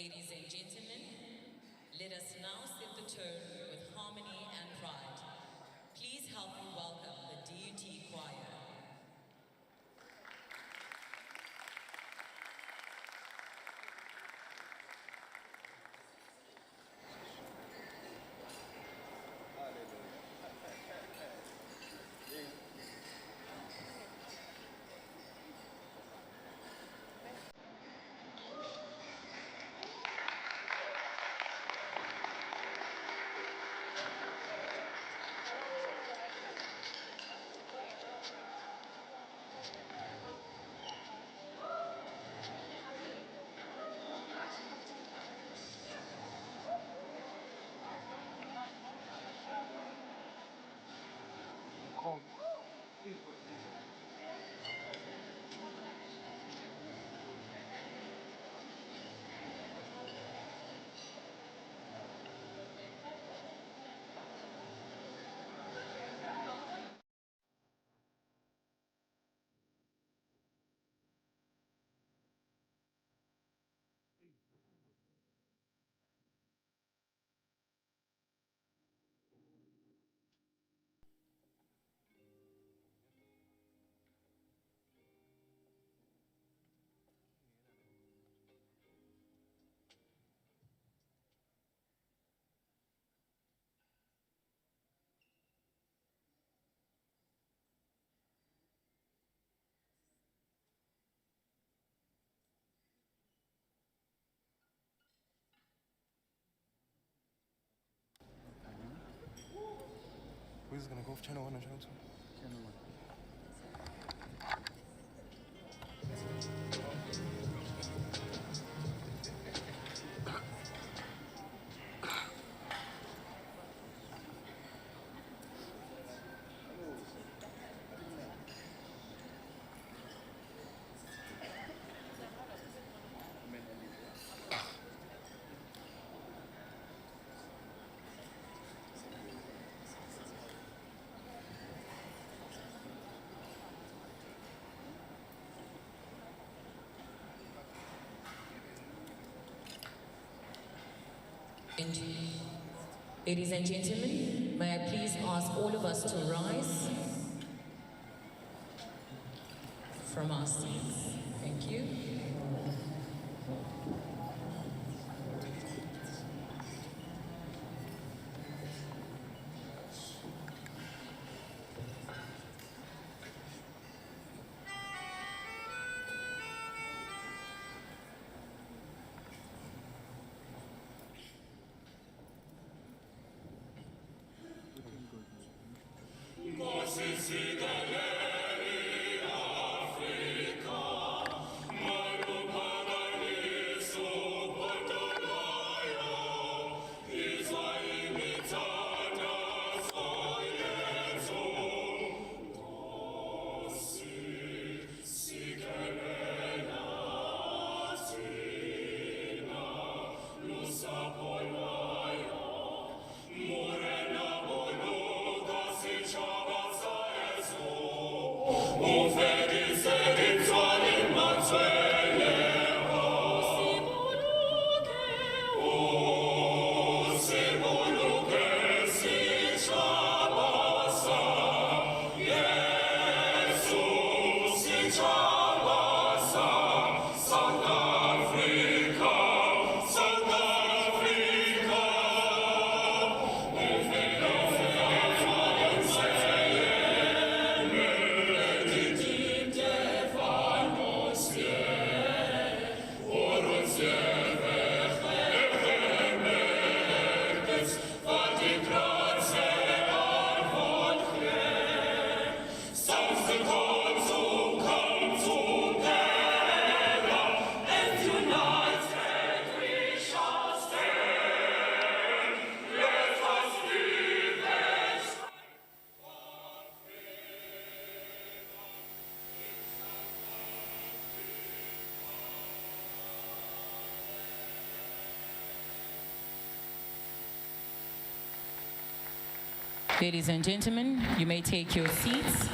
Ladies and gentlemen, let us now set the tone with harmony and pride. Please help me welcome the DUT Choir. Who's gonna go for channel 1 or channel 2? Channel 1. Ladies and gentlemen, may I please ask all of us to rise from our seats. Thank you. Ladies and gentlemen, you may take your seats.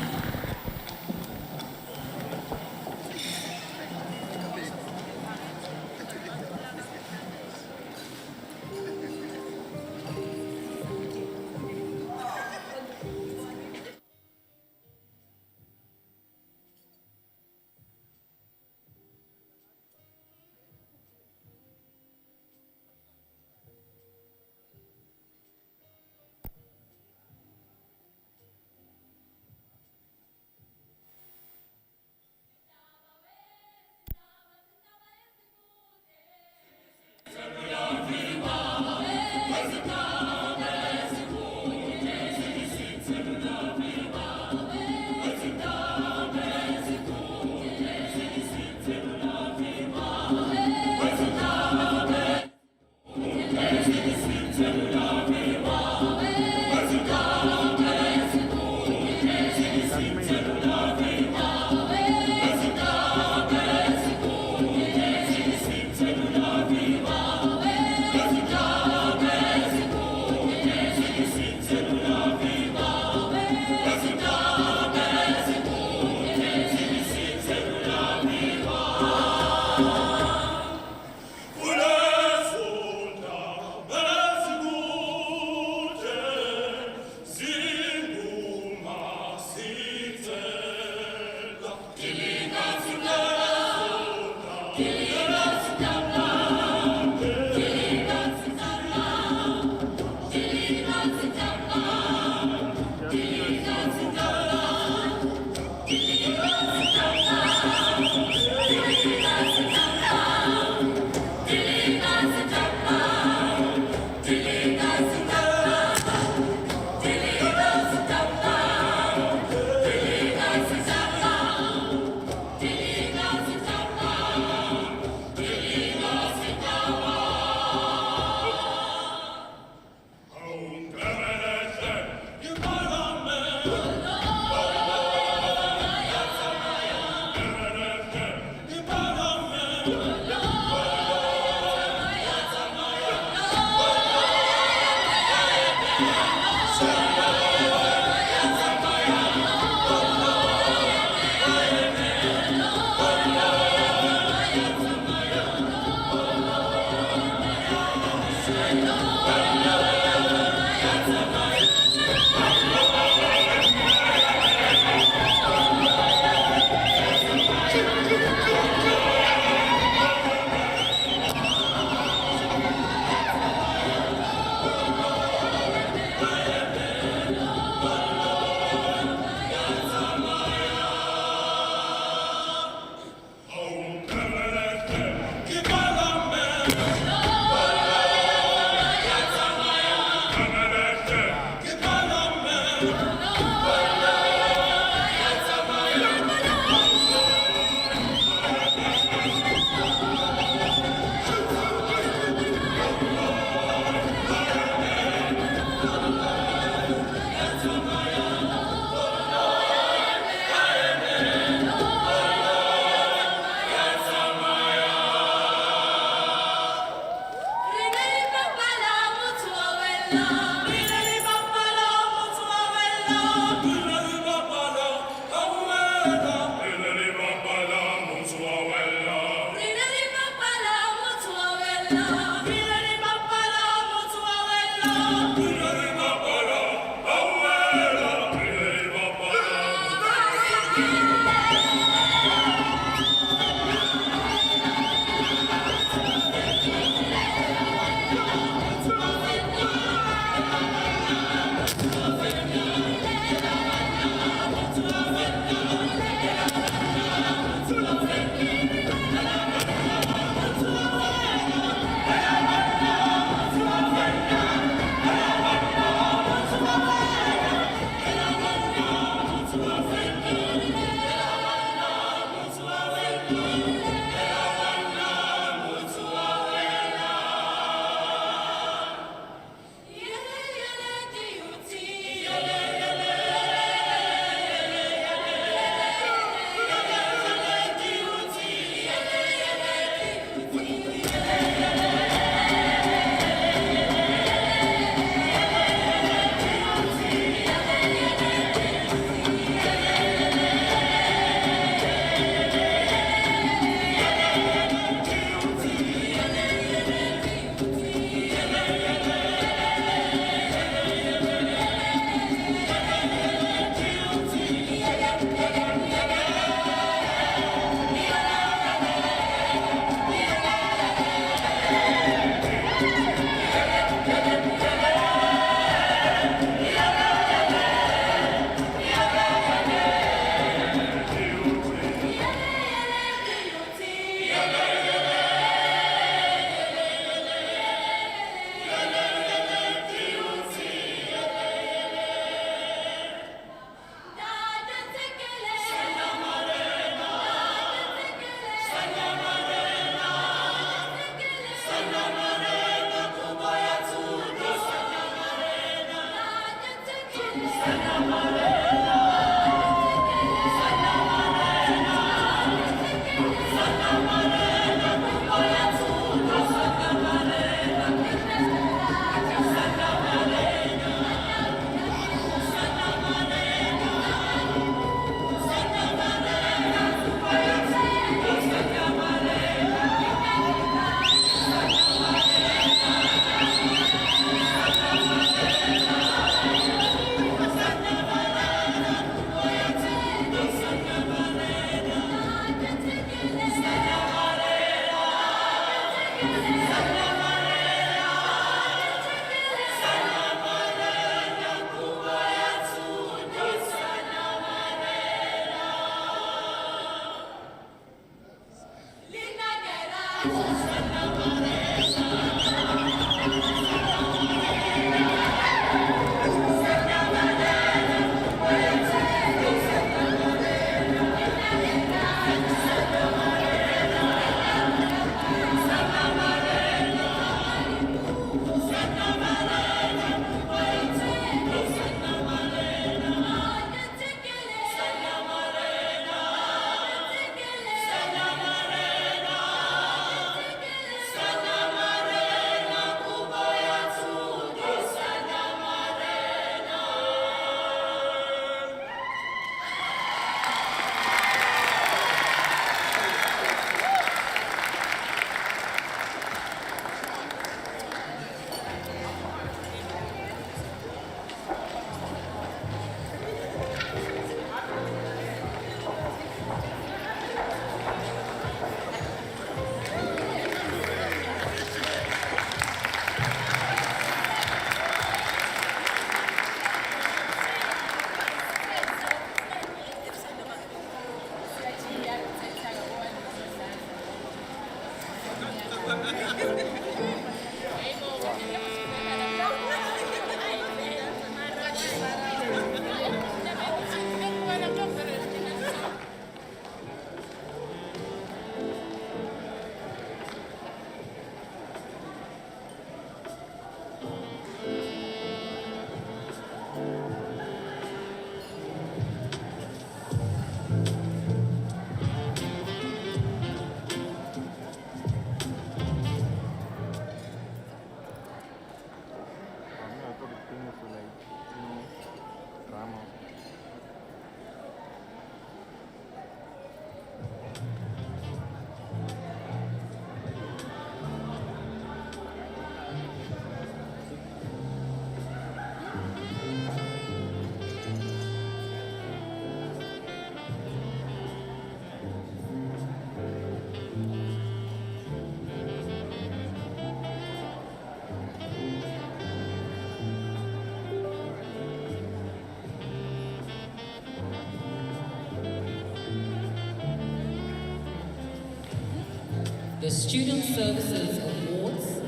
The Student Services Awards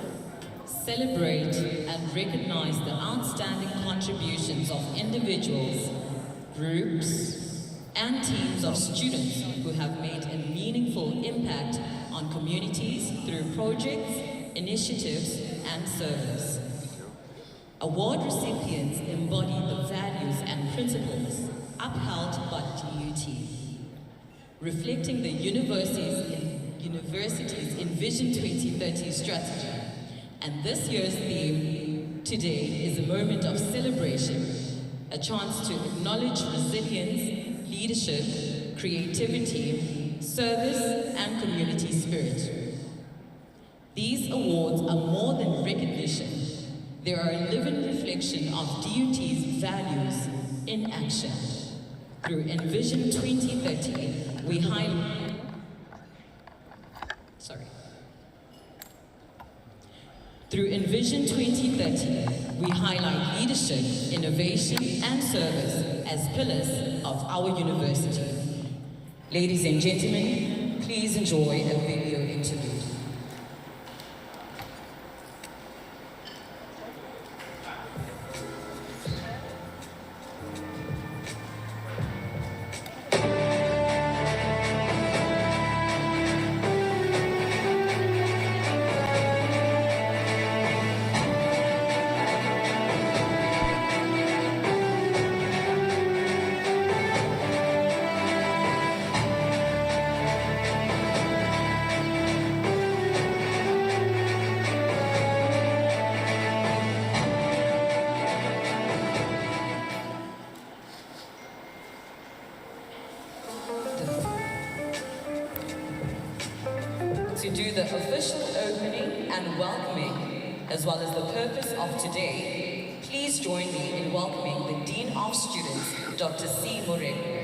celebrate and recognize the outstanding contributions of individuals, groups, and teams of students who have made a meaningful impact on communities through projects, initiatives, and service. Award recipients embody the values and principles upheld by DUT, reflecting the university's Envision 2030 strategy. And this year's theme today is a moment of celebration, a chance to acknowledge resilience, leadership, creativity, service, and community spirit. These awards are more than recognition. They are a living reflection of DUT's values in action. Through Envision 2030, we highlight Through Envision 2030, we highlight leadership, innovation, and service as pillars of our university. Ladies and gentlemen, please enjoy a video interlude. To do the official opening and welcoming, as well as the purpose of today, please join me in welcoming the Dean of Students, Dr. C. Moreno.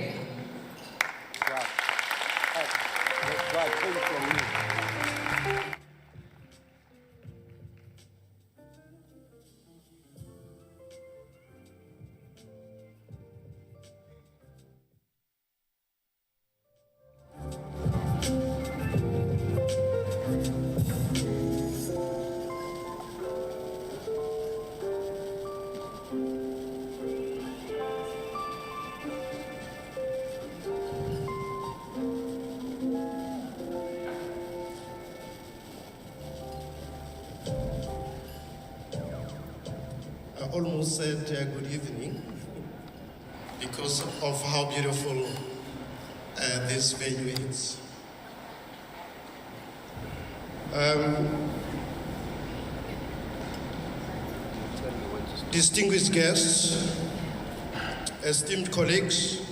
I almost said good evening because of how beautiful this venue is. Distinguished guests, esteemed colleagues,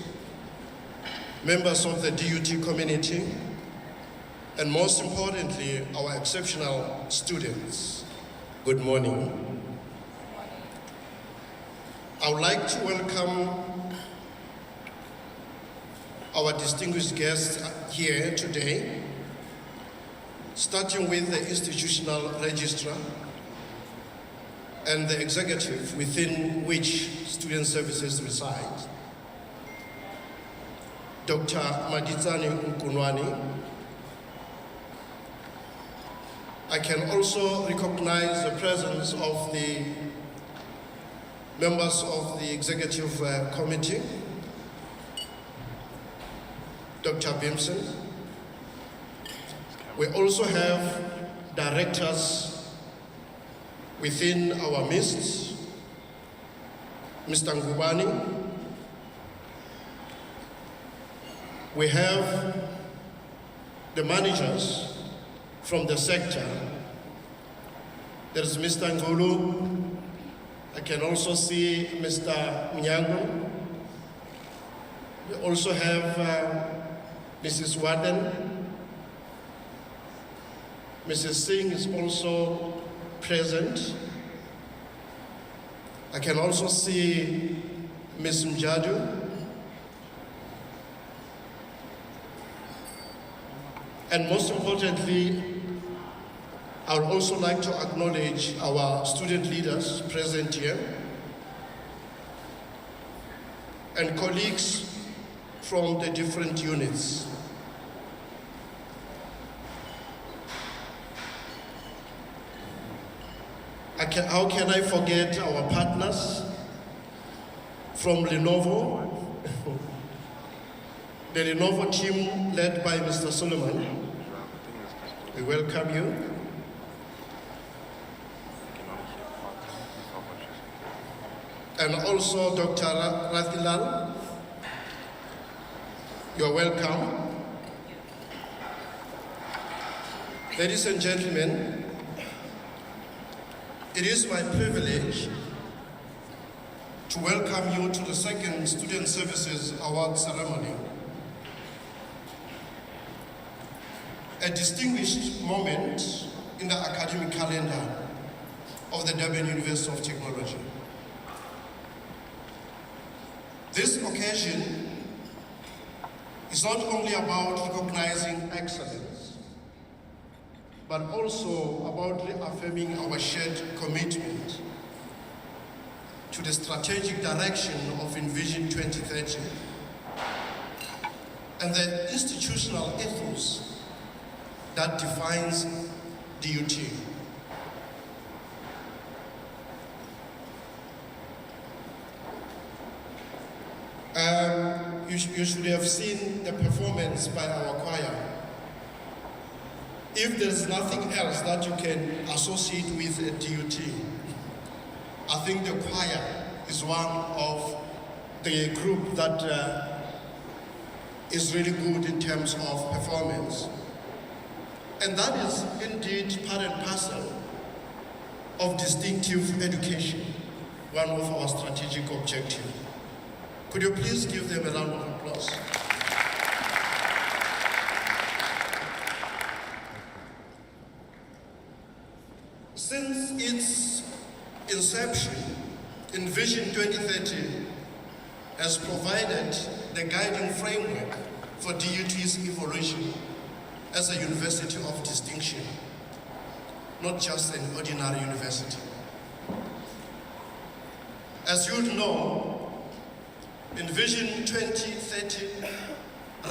members of the DUT community, and most importantly, our exceptional students, good morning. I would like to welcome our distinguished guests here today, starting with the institutional registrar and the executive within which student services reside. Dr. Maditsani Nkunwani. I can also recognize the presence of the members of the executive committee, Dr. Bimson. We also have directors within our midst, Mr. Ngubani. We have the managers from the sector. There's Mr. Ngulu. I can also see Mr. Mnyango. We also have Mrs. Warden. Mrs. Singh is also present. I can also see Ms. Mjadu. And most importantly, I would also like to acknowledge our student leaders present here and colleagues from the different units. How can I forget our partners from Lenovo, the Lenovo team led by Mr. Solomon. We welcome you. And also Dr. Rathilal, you are welcome. Ladies and gentlemen, it is my privilege to welcome you to the second Student Services Award ceremony. A distinguished moment in the academic calendar of the Durban University of Technology. This occasion is not only about recognizing excellence, but also about reaffirming our shared commitment to the strategic direction of Envision 2030 and the institutional ethos that defines DUT. You should have seen the performance by our choir. If there's nothing else that you can associate with a DUT, I think the choir is one of the group that is really good in terms of performance. And that is indeed part and parcel of distinctive education, one of our strategic objectives. Could you please give them a round of applause? Since its inception, Envision 2030 has provided the guiding framework for DUT's evolution as a university of distinction, not just an ordinary university. As you know, Envision 2030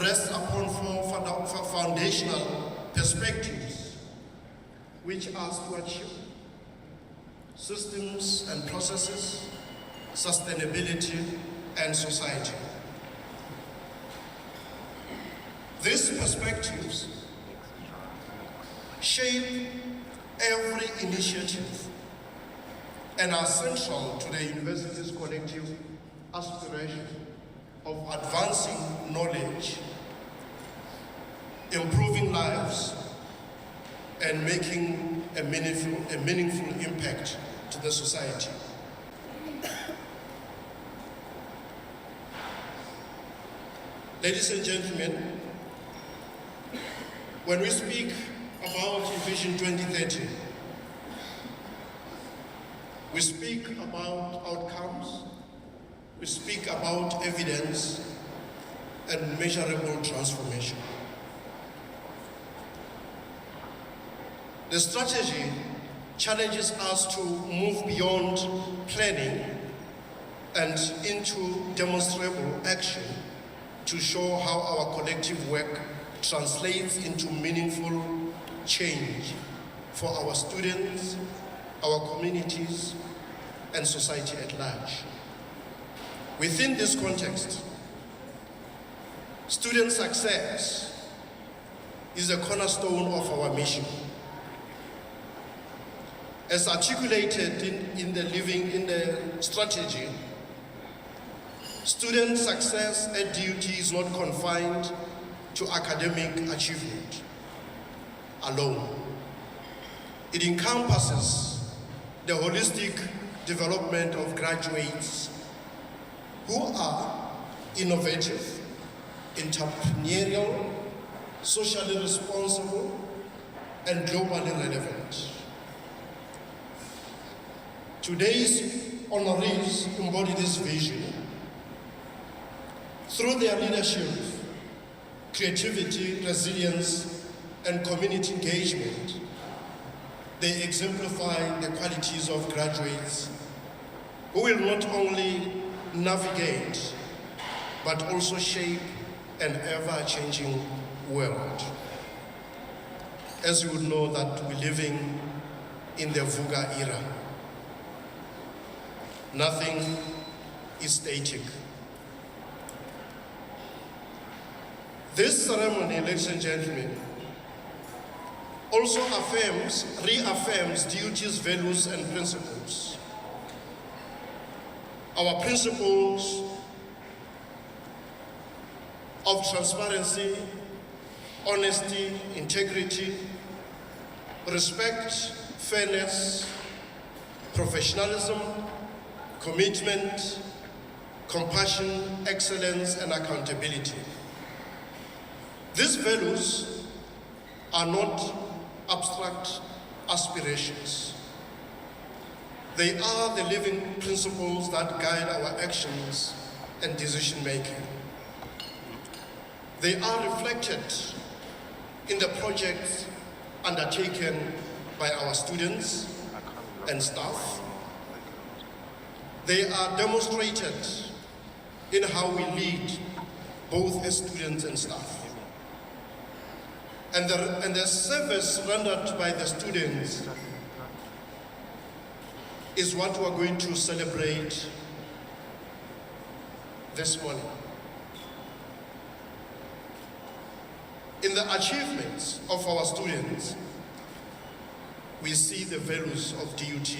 rests upon four foundational perspectives, which are stewardship, systems and processes, sustainability, and society. These perspectives shape every initiative and are central to the university's collective aspiration of advancing knowledge, improving lives, and making a meaningful impact to the society. Ladies and gentlemen, when we speak about Vision 2030, we speak about outcomes, we speak about evidence and measurable transformation. The strategy challenges us to move beyond planning and into demonstrable action to show how our collective work translates into meaningful change for our students, our communities, and society at large. Within this context, student success is a cornerstone of our mission. As articulated in the strategy, student success at DUT is not confined to academic achievement alone. It encompasses the holistic development of graduates who are innovative, entrepreneurial, socially responsible, and globally relevant. Today's honorees embody this vision. Through their leadership, creativity, resilience, and community engagement, they exemplify the qualities of graduates who will not only navigate, but also shape an ever-changing world. As you would know that we're living in the VUCA era. Nothing is static. This ceremony, ladies and gentlemen, also reaffirms DUT's values and principles. Our principles of transparency, honesty, integrity, respect, fairness, professionalism, commitment, compassion, excellence, and accountability. These values are not abstract aspirations. They are the living principles that guide our actions and decision making. They are reflected in the projects undertaken by our students and staff. They are demonstrated in how we lead, both as students and staff. And the service rendered by the students is what we are going to celebrate this morning. In the achievements of our students, we see the values of DUT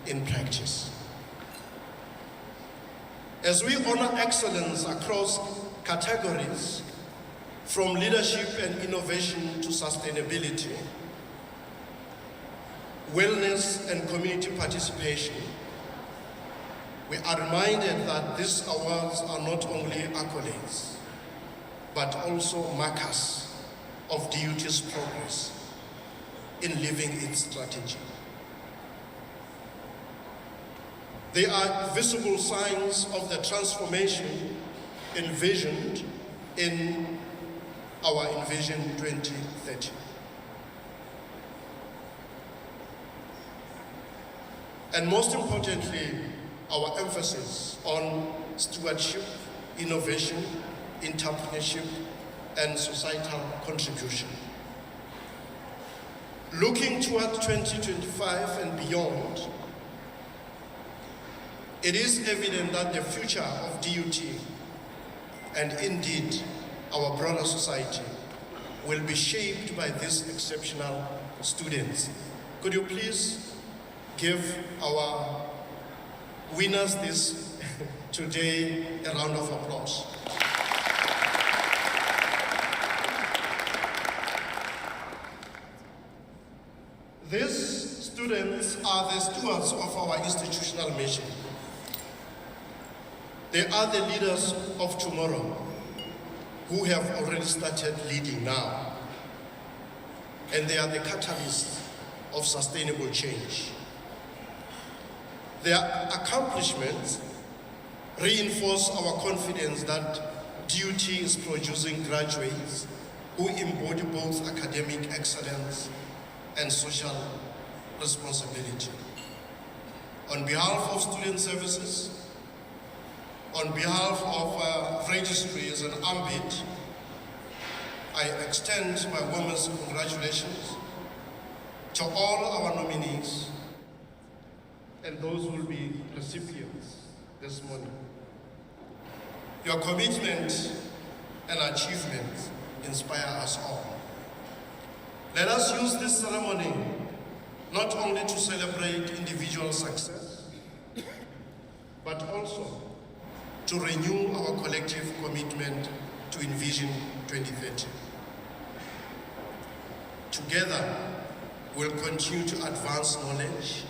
in practice. As we honor excellence across categories, from leadership and innovation to sustainability, wellness and community participation, we are reminded that these awards are not only accolades, but also markers of DUT's progress in living its strategy. They are visible signs of the transformation envisioned in our Envision 2030. And most importantly, our emphasis on stewardship, innovation, entrepreneurship, and societal contribution. Looking toward 2025 and beyond, it is evident that the future of DUT, and indeed our broader society, will be shaped by these exceptional students. Could you please give our winners this today a round of applause? These students are the stewards of our institutional mission. They are the leaders of tomorrow who have already started leading now. And they are the catalysts of sustainable change. Their accomplishments reinforce our confidence that DUT is producing graduates who embody both academic excellence and social responsibility. On behalf of Student Services, on behalf of registries and AMBIT, I extend my warmest congratulations to all our nominees and those who will be recipients this morning. Your commitment and achievements inspire us all. Let us use this ceremony not only to celebrate individual success, but also to renew our collective commitment to Envision 2030. Together, we'll continue to advance knowledge,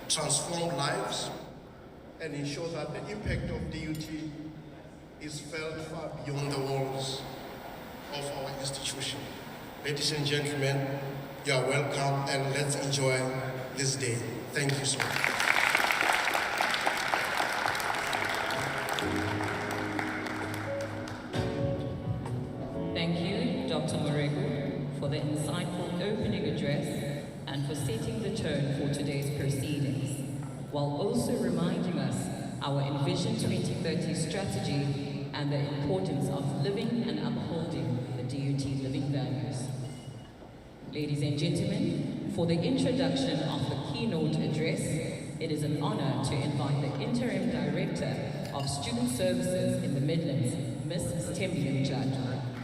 transform lives, and ensure that the impact of DUT is felt far beyond the walls of our institution. Ladies and gentlemen, you are welcome, and let's enjoy this day. Thank you so much. Thank you, Dr. Morego, for the insightful opening address and for setting the tone for today's proceedings, while also reminding us our Envision 2030 strategy and the importance of living and upholding the DUT living values. Ladies and gentlemen, for the introduction of the keynote address, it is an honor to invite the Interim Director of Student Services in the Midlands, Ms. Thembi Judd,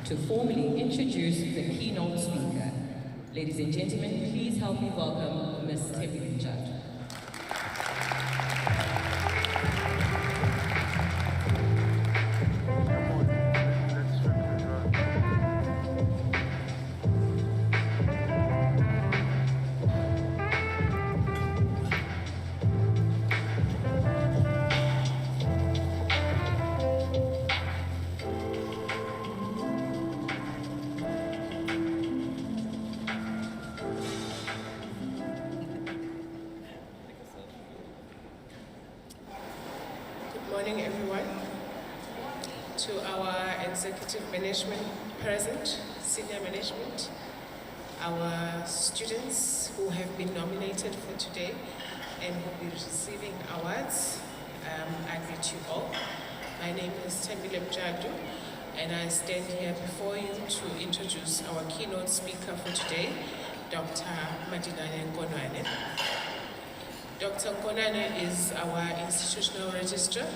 to formally introduce the keynote speaker. Ladies and gentlemen, please help me welcome Ms. Thembi Judd. Good morning, everyone. To our executive management present, senior management, our students who have been nominated for today and who will be receiving awards, I greet you all. My name is Thembi Judd, and I stand here before you to introduce our keynote speaker for today, Dr. Madinane Nkonwane. Dr. Nkonwane is our institutional registrar.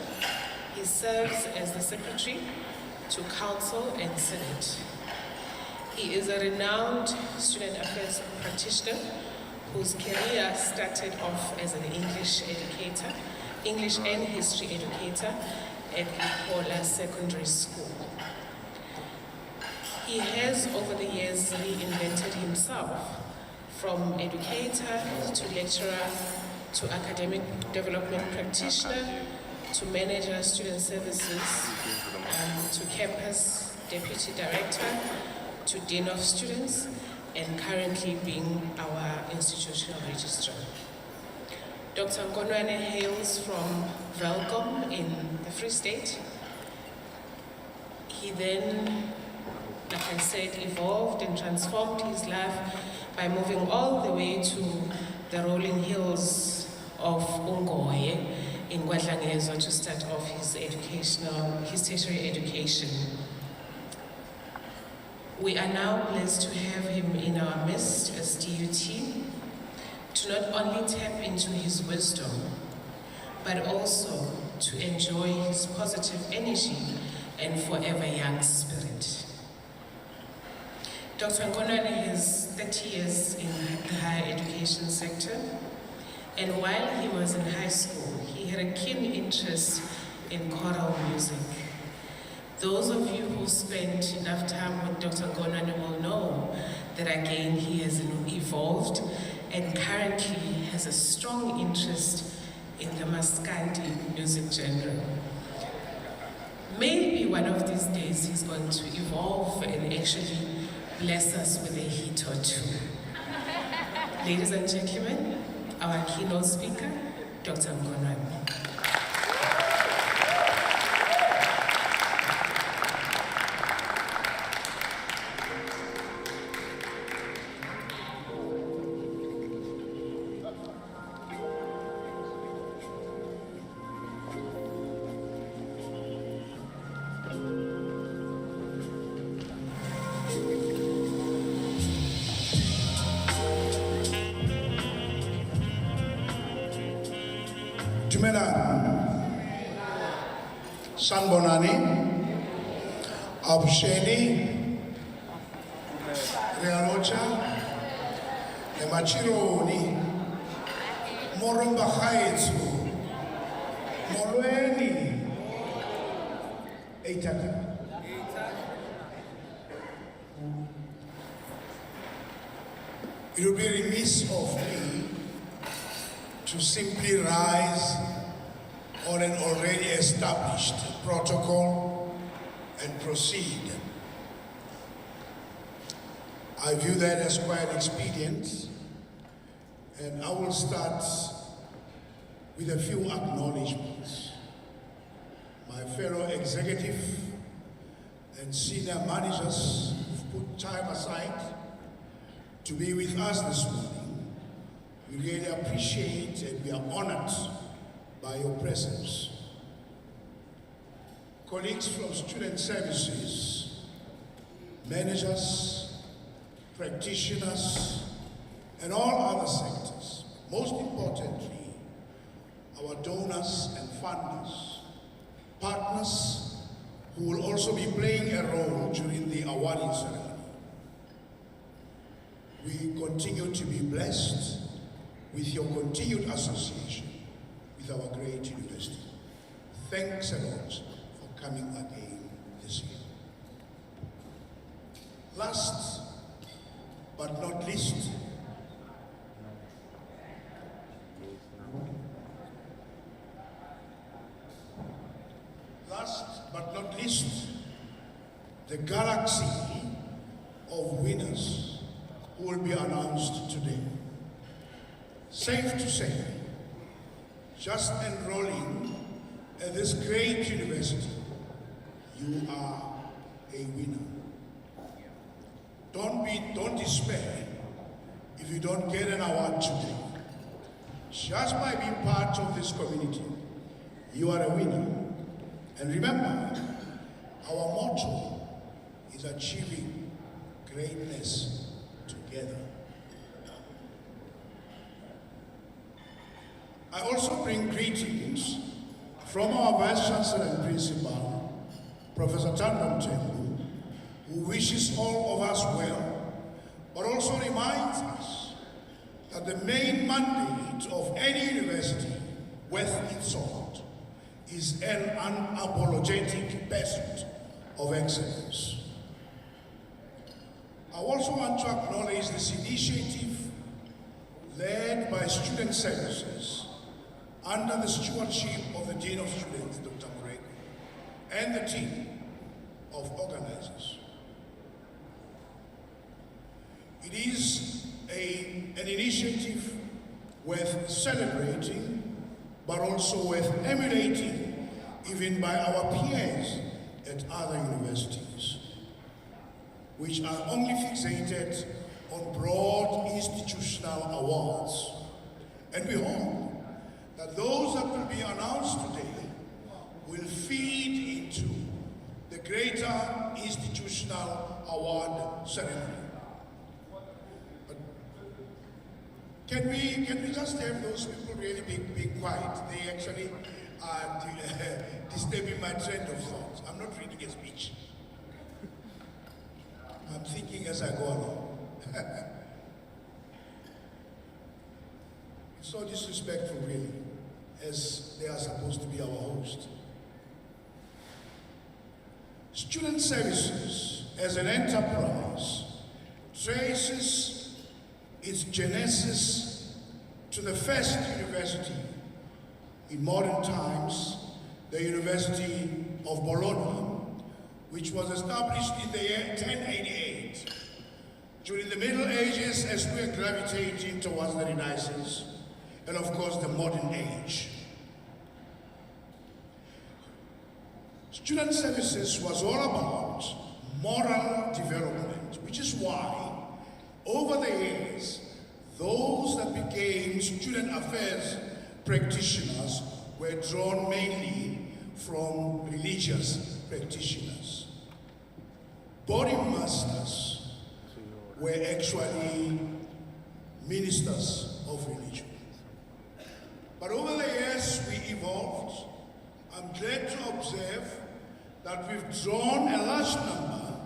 He serves as the secretary to Council and Senate. He is a renowned student affairs practitioner whose career started off as an English educator, English and history educator at Likola Secondary School. He has over the years reinvented himself from educator to lecturer to academic development practitioner, to manager student services, to campus deputy director, to dean of students, and currently being our institutional registrar. Dr. Nkonwane hails from Welkom in the Free State. He then, like I said, evolved and transformed his life by moving all the way to the rolling hills of Ungoye in Guadalajara to start off his tertiary education. We are now blessed to have him in our midst as DUT to not only tap into his wisdom, but also to enjoy his positive energy and forever young spirit. Dr. Nkonwane has 30 years in the higher education sector, and while he was in high school, he had a keen interest in choral music. Those of you who spent enough time with Dr. Nkonwane will know that again he has evolved and currently has a strong interest in the Maskandi music genre. Maybe one of these days he's going to evolve and actually bless us with a hit or two. Ladies and gentlemen, our keynote speaker, Dr. Nkonwane. Sanbonani, Abusheni, Realocha, Emachironi, Moromba Haitsu, Molweni, Eitaka. It would be remiss of me to simply rise on an already established protocol and proceed. I view that as quite expedient, and I will start with a few acknowledgements. my fellow executive and senior managers who've put time aside to be with us this morning. We really appreciate and we are honored by your presence. Colleagues from student services, managers, practitioners, and all other sectors. Most importantly, our donors and funders, partners who will also be playing a role during the awarding ceremony. We continue to be blessed with your continued association with our great university. Thanks a lot for coming again this year. Last but not least, the galaxy of winners who will be announced today. Safe to say, just enrolling at this great university, you are a winner. Don't despair if you don't get an award today. Just by being part of this community, you are a winner. And remember, our motto is achieving greatness together. I also bring greetings from our Vice Chancellor and Principal, Professor Tandam Tembu, who wishes all of us well, but also reminds us that the main mandate of any university worth its salt is an unapologetic pursuit of excellence. I also want to acknowledge this initiative led by Student Services under the stewardship of the Dean of Students, Dr. Murek, and the team of organizers. It is an initiative worth celebrating, but also worth emulating, even by our peers at other universities, which are only fixated on broad institutional awards. And we hope that those that will be announced today will feed into the greater institutional award ceremony. But can we just have those people really be quiet? They actually are disturbing my train of thought. I'm not reading a speech. I'm thinking as I go along. It's so disrespectful, really, as they are supposed to be our host. Student Services, as an enterprise, traces its genesis to the first university in modern times, the University of Bologna, which was established in the year 1088. During the Middle Ages, as we are gravitating towards the Renaissance, and of course the modern age. Student Services was all about moral development, which is why, over the years, those that became student affairs practitioners were drawn mainly from religious practitioners. Body masters were actually ministers of religion. But over the years, we evolved. I'm glad to observe that we've drawn a large number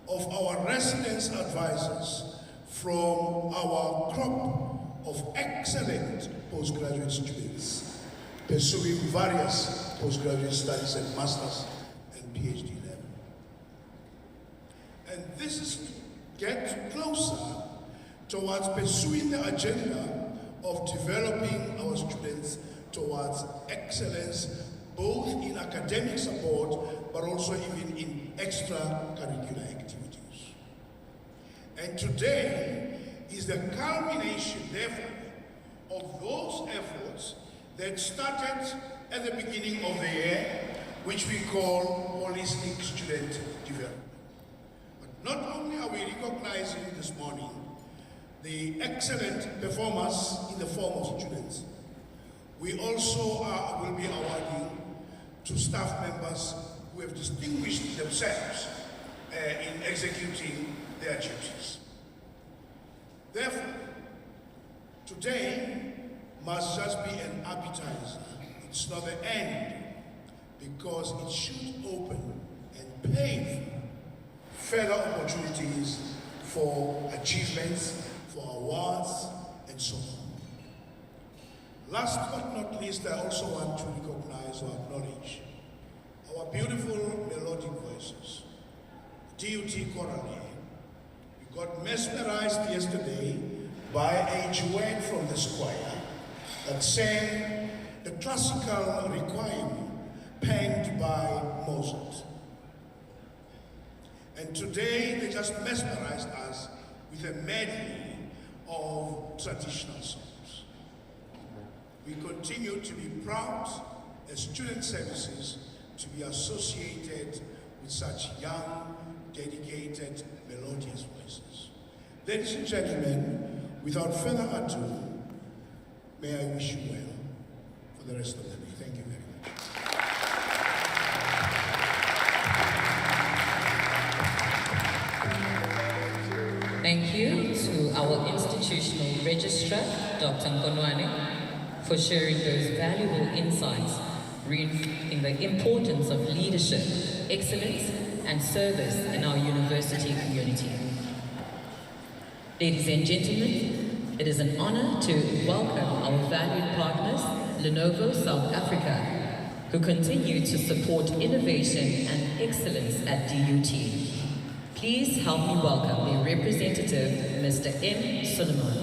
of our residence advisors from our crop of excellent postgraduate students pursuing various postgraduate studies at master's and PhD level. And this is to get closer towards pursuing the agenda of developing our students towards excellence, both in academic support, but also even in extracurricular activities. And today is the culmination, therefore, of those efforts that started at the beginning of the year which we call holistic student development. But not only are we recognizing this morning the excellent performance in the form of students, we also will be awarding to staff members who have distinguished themselves in executing their duties. Therefore, today must just be an appetizer. It's not the end, because it should open and pave further opportunities for achievements, for awards, and so on. Last but not least, I also want to recognize or acknowledge our beautiful melodic voices. DUT Chorale. We got mesmerized yesterday by a duet from this choir that sang the classical requiem penned by Mozart. And today they just mesmerized us with a medley of traditional songs. We continue to be proud as student services to be associated with such young, dedicated, melodious voices. Ladies and gentlemen, without further ado, may I wish you well for the rest of the day. Thank you very much. Thank you to our institutional registrar, Dr. Nkonwane, for sharing those valuable insights, reinforcing the importance of leadership, excellence, and service in our university community. Ladies and gentlemen, it is an honor to welcome our valued partners, Lenovo South Africa, who continue to support innovation and excellence at DUT. Please help me welcome their representative, Mr. M. Suleiman.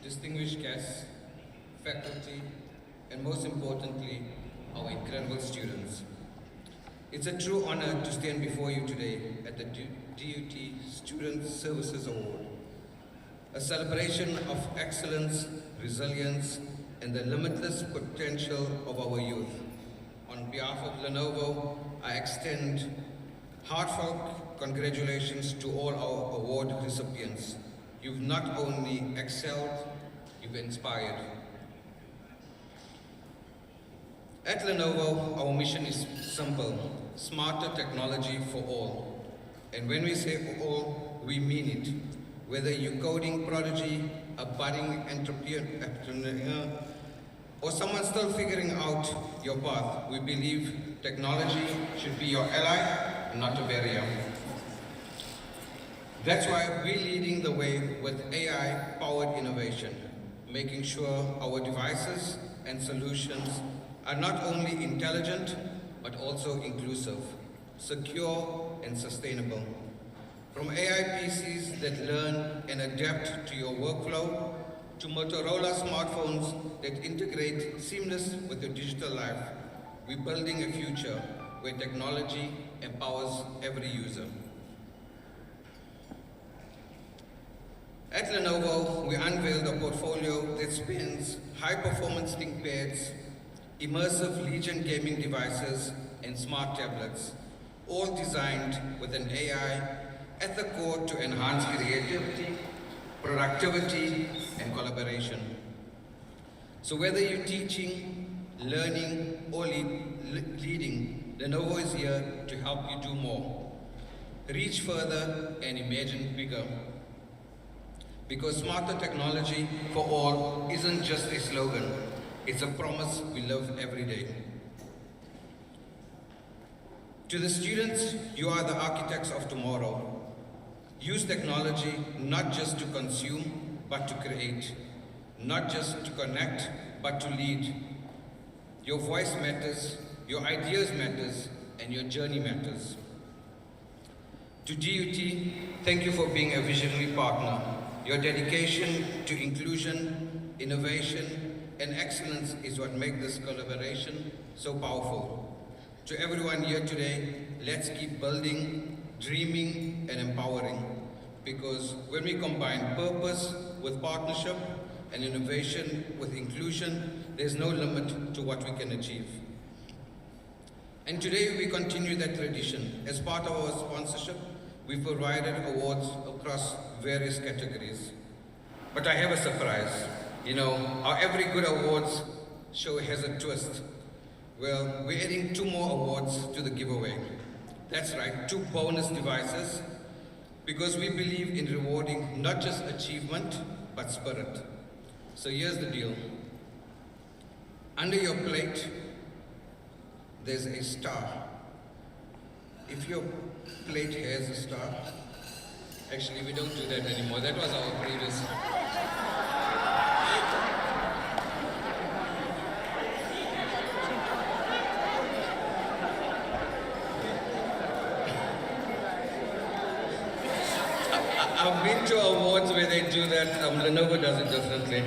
Distinguished guests, faculty, and most importantly, our incredible students. It's a true honor to stand before you today at the DUT Student Services Award, a celebration of excellence, resilience, and the limitless potential of our youth. On behalf of Lenovo, I extend heartfelt congratulations to all our award recipients. You've not only excelled, you've inspired. At Lenovo, our mission is simple: smarter technology for all. And when we say all, we mean it. Whether you're coding prodigy, a budding entrepreneur, or someone still figuring out your path, we believe technology should be your ally, not a barrier. That's why we're leading the way with AI-powered innovation, making sure our devices and solutions are not only intelligent, but also inclusive, secure, and sustainable. From AI PCs that learn and adapt to your workflow, to Motorola smartphones that integrate seamless with your digital life, we're building a future where technology empowers every user. At Lenovo, we unveiled a portfolio that spans high-performance ThinkPads, immersive Legion gaming devices, and smart tablets, all designed with an AI at the core to enhance creativity, productivity, and collaboration. So whether you're teaching, learning, or leading, Lenovo is here to help you do more. Reach further and imagine bigger. Because smarter technology for all isn't just a slogan, it's a promise we live every day. To the students, you are the architects of tomorrow. Use technology not just to consume, but to create. Not just to connect, but to lead. Your voice matters, your ideas matters, and your journey matters. To DUT, thank you for being a visionary partner. Your dedication to inclusion, innovation, and excellence is what makes this collaboration so powerful. To everyone here today, let's keep building, dreaming, and empowering. Because when we combine purpose with partnership and innovation with inclusion, there's no limit to what we can achieve. And today we continue that tradition. As part of our sponsorship, we provided awards across various categories. But I have a surprise. You know, our every good awards show has a twist. Well, we're adding 2 more awards to the giveaway. That's right, 2 bonus devices, because we believe in rewarding not just achievement, but spirit. So here's the deal. Under your plate, there's a star. If your plate has a star, actually we don't do that anymore. That was our previous. I've been to awards where they do that. Lenovo does it differently.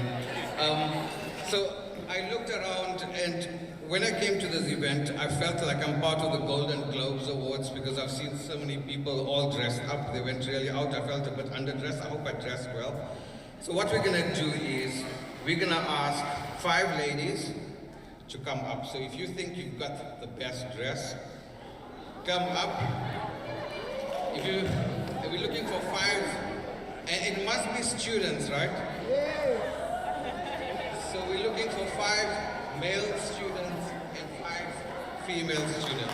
So I looked around, and when I came to this event, I felt like I'm part of the Golden Globes Awards because I've seen so many people all dressed up. They went really out. I felt a bit underdressed. I hope I dressed well. So what we're gonna do is we're gonna ask 5 ladies to come up. So if you think you've got the best dress, come up. We're looking for 5, and it must be students, right? So we're looking for 5 male students and 5 female students.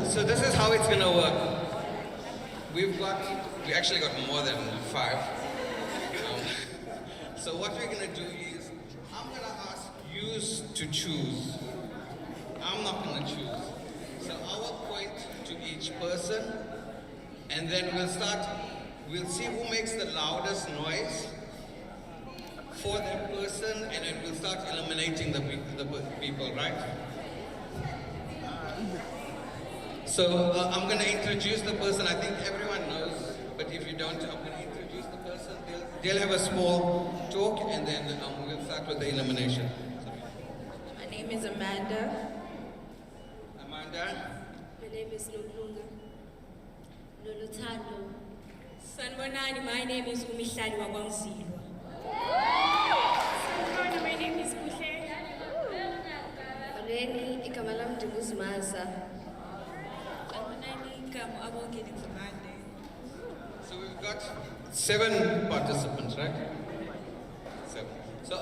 So this is how it's gonna work. We actually got more than 5. So what we're gonna do is, I'm gonna ask you to choose. I'm not gonna choose. So I will point to each person, and then we'll see who makes the loudest noise for that person, and then we'll start eliminating the people, right? So I'm going to introduce the person. I think everyone knows, but if you don't, I'm going to introduce the person. They'll have a small talk, and then we'll start with the elimination. Sorry. My name is Amanda. Amanda? My name is Lulunga. Lulutando. Sanibonani, my name is Umihlali Wagwangzilwa. Sanibonani, my name is Kuhle. Oleni, igama lami ndinguZimaza. Sanibonani, igama abongeni Mzimande. So we've got 7 participants, right? 7.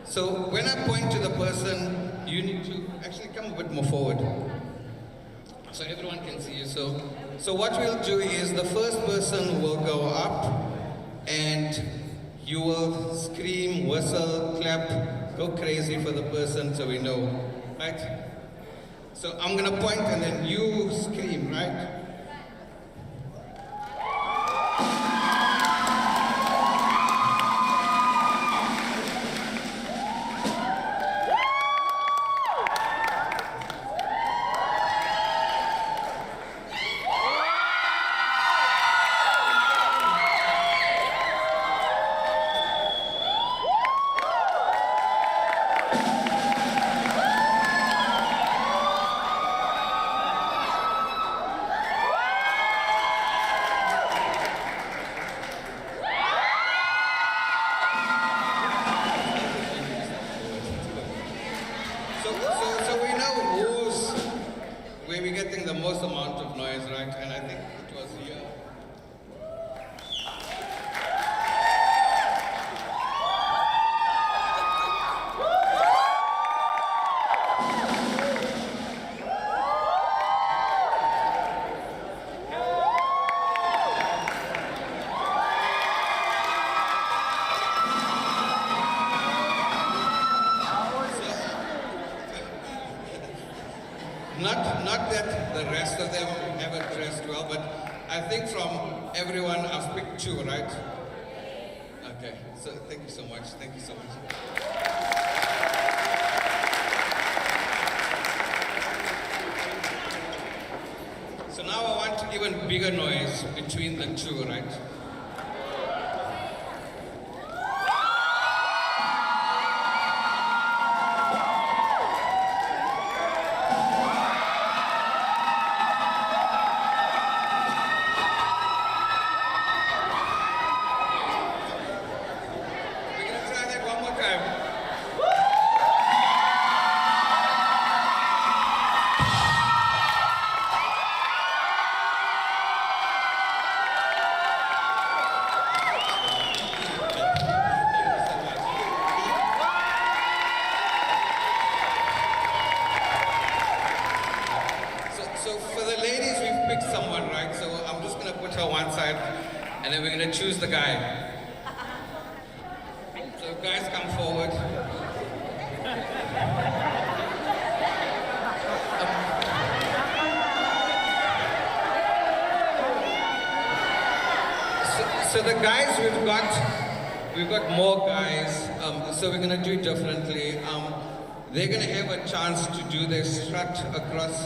So when I point to the person, you need to actually come a bit more forward, so everyone can see you. So what we'll do is the first person will go up, and you will scream, whistle, clap, go crazy for the person so we know, right? So I'm gonna point and then you scream, right? enormous amount of noise, right? And I think it was here. Not that the rest of them haven't dressed well, but I think from everyone I've picked two, right? Okay, so thank you so much. Thank you so much. So now I want even bigger noise between the two, right? And then we're going to choose the guy. So guys, come forward. So the guys we've got more guys. So we're going to do it differently. They're going to have a chance to do their strut across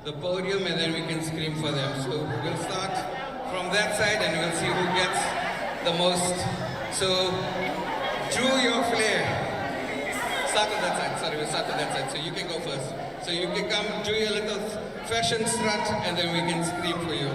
the podium, and then we can scream for them. So we'll start from that side and we'll see who gets the most. So, Drew, your flair. Start on that side, sorry, we'll start on that side. So you can go first. So you can come do your little fashion strut and then we can scream for you.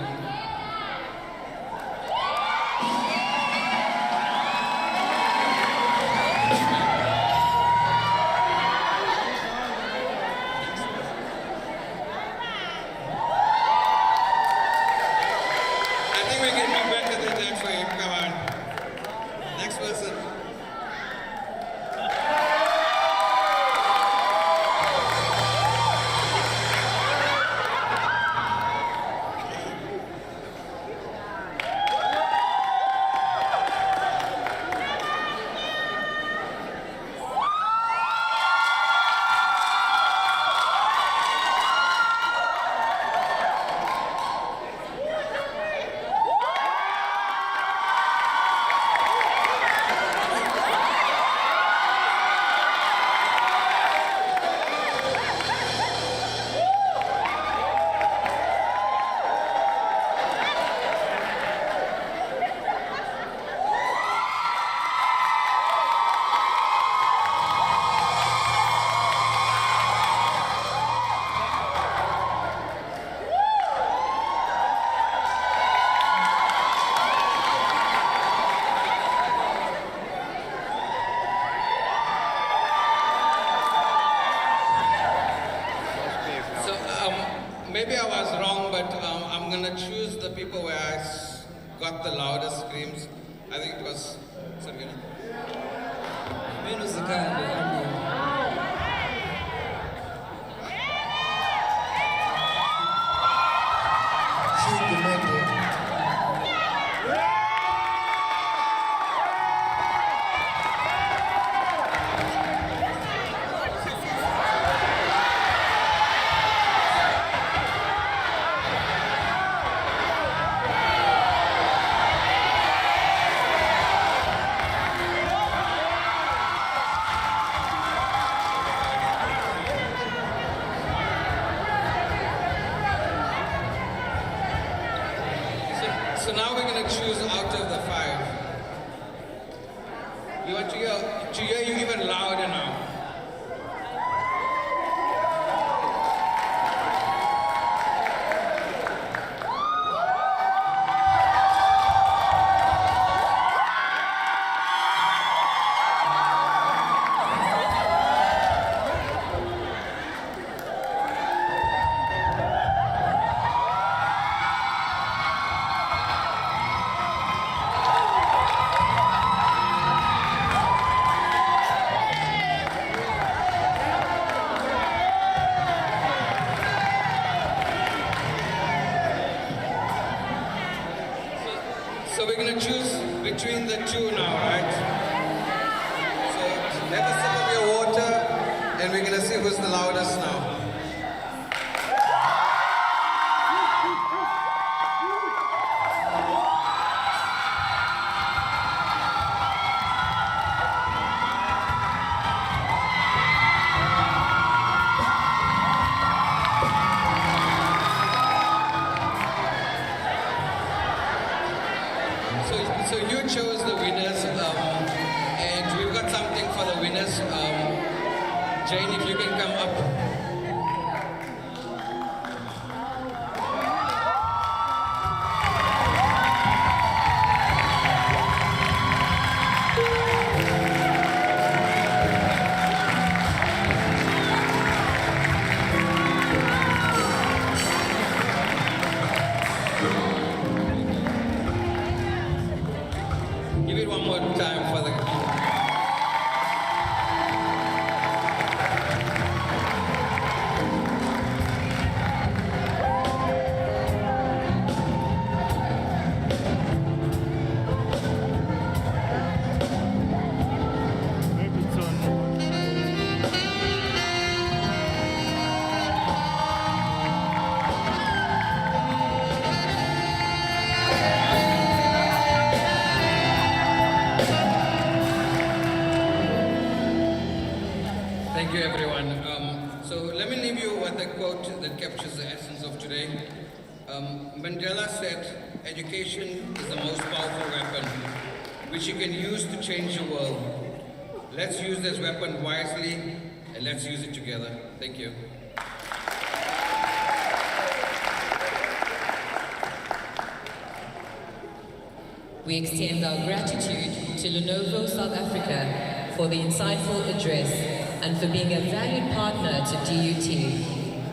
Maybe I was wrong, but I'm going to choose the people where I got the loudest screams. I think it was Sergina. So now we're going to choose out of the 5. We want to hear you even louder now. So we're going to choose between the two now, right? So have a sip of your water, and we're going to see who's the loudest now. So you chose the winners, and we've got something for the winners. Jane, if you can come up. Give it one more time for the... Thank you, everyone. So let me leave you with a quote that captures the essence of today. Mandela said, "Education is the most powerful weapon, which you can use to change the world. Let's use this weapon wisely, and let's use it together." Thank you. We extend our gratitude to Lenovo South Africa for the insightful address and for being a valued partner to DUT.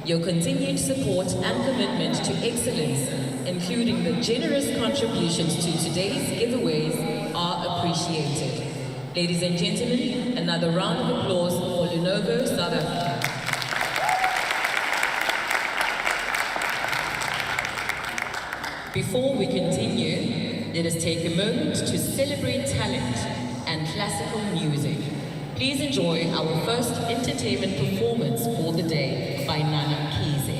Your continued support and commitment to excellence, including the generous contributions to today's giveaways, are appreciated. Ladies and gentlemen, another round of applause for Lenovo South Africa. Before we continue, let us take a moment to celebrate talent and classical music. Please enjoy our first entertainment performance for the day by Nana Kize.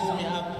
raise me up.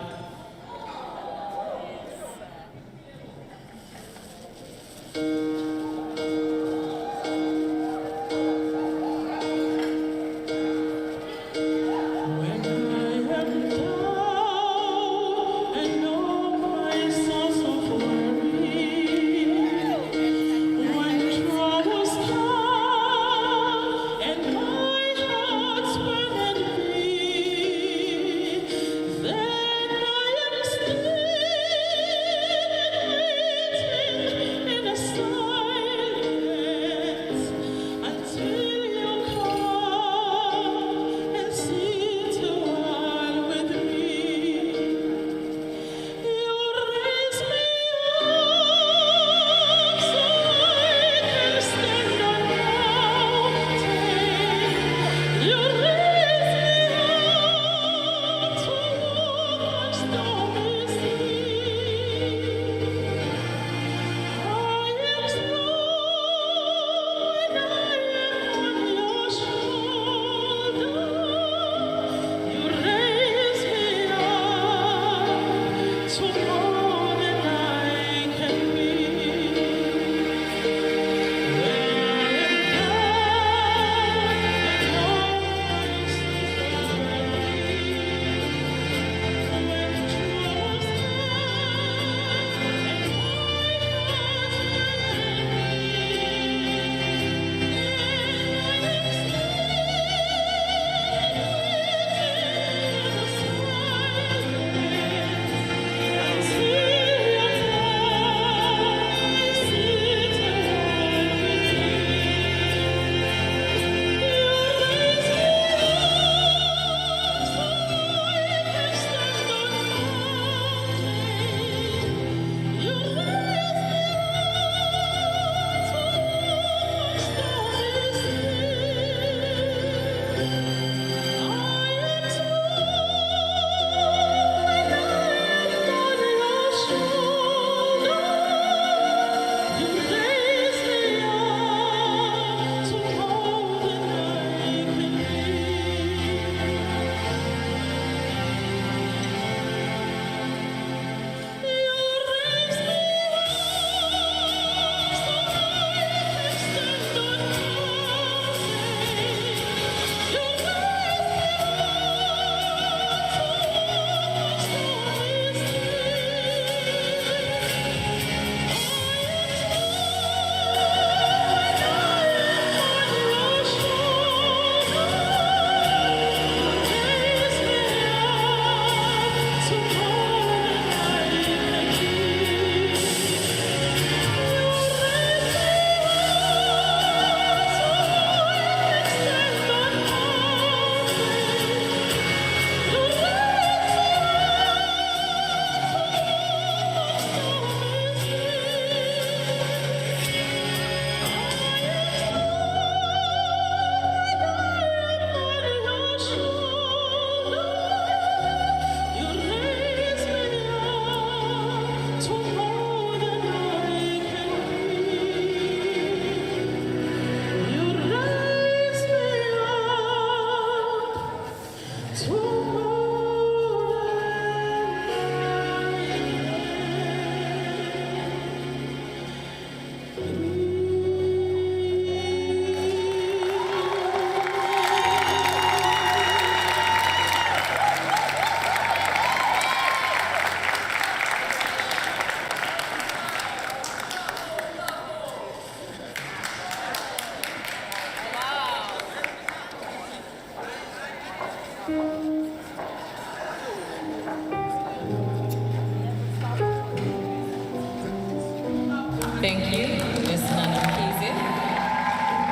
Thank you, Ms. Nanakize,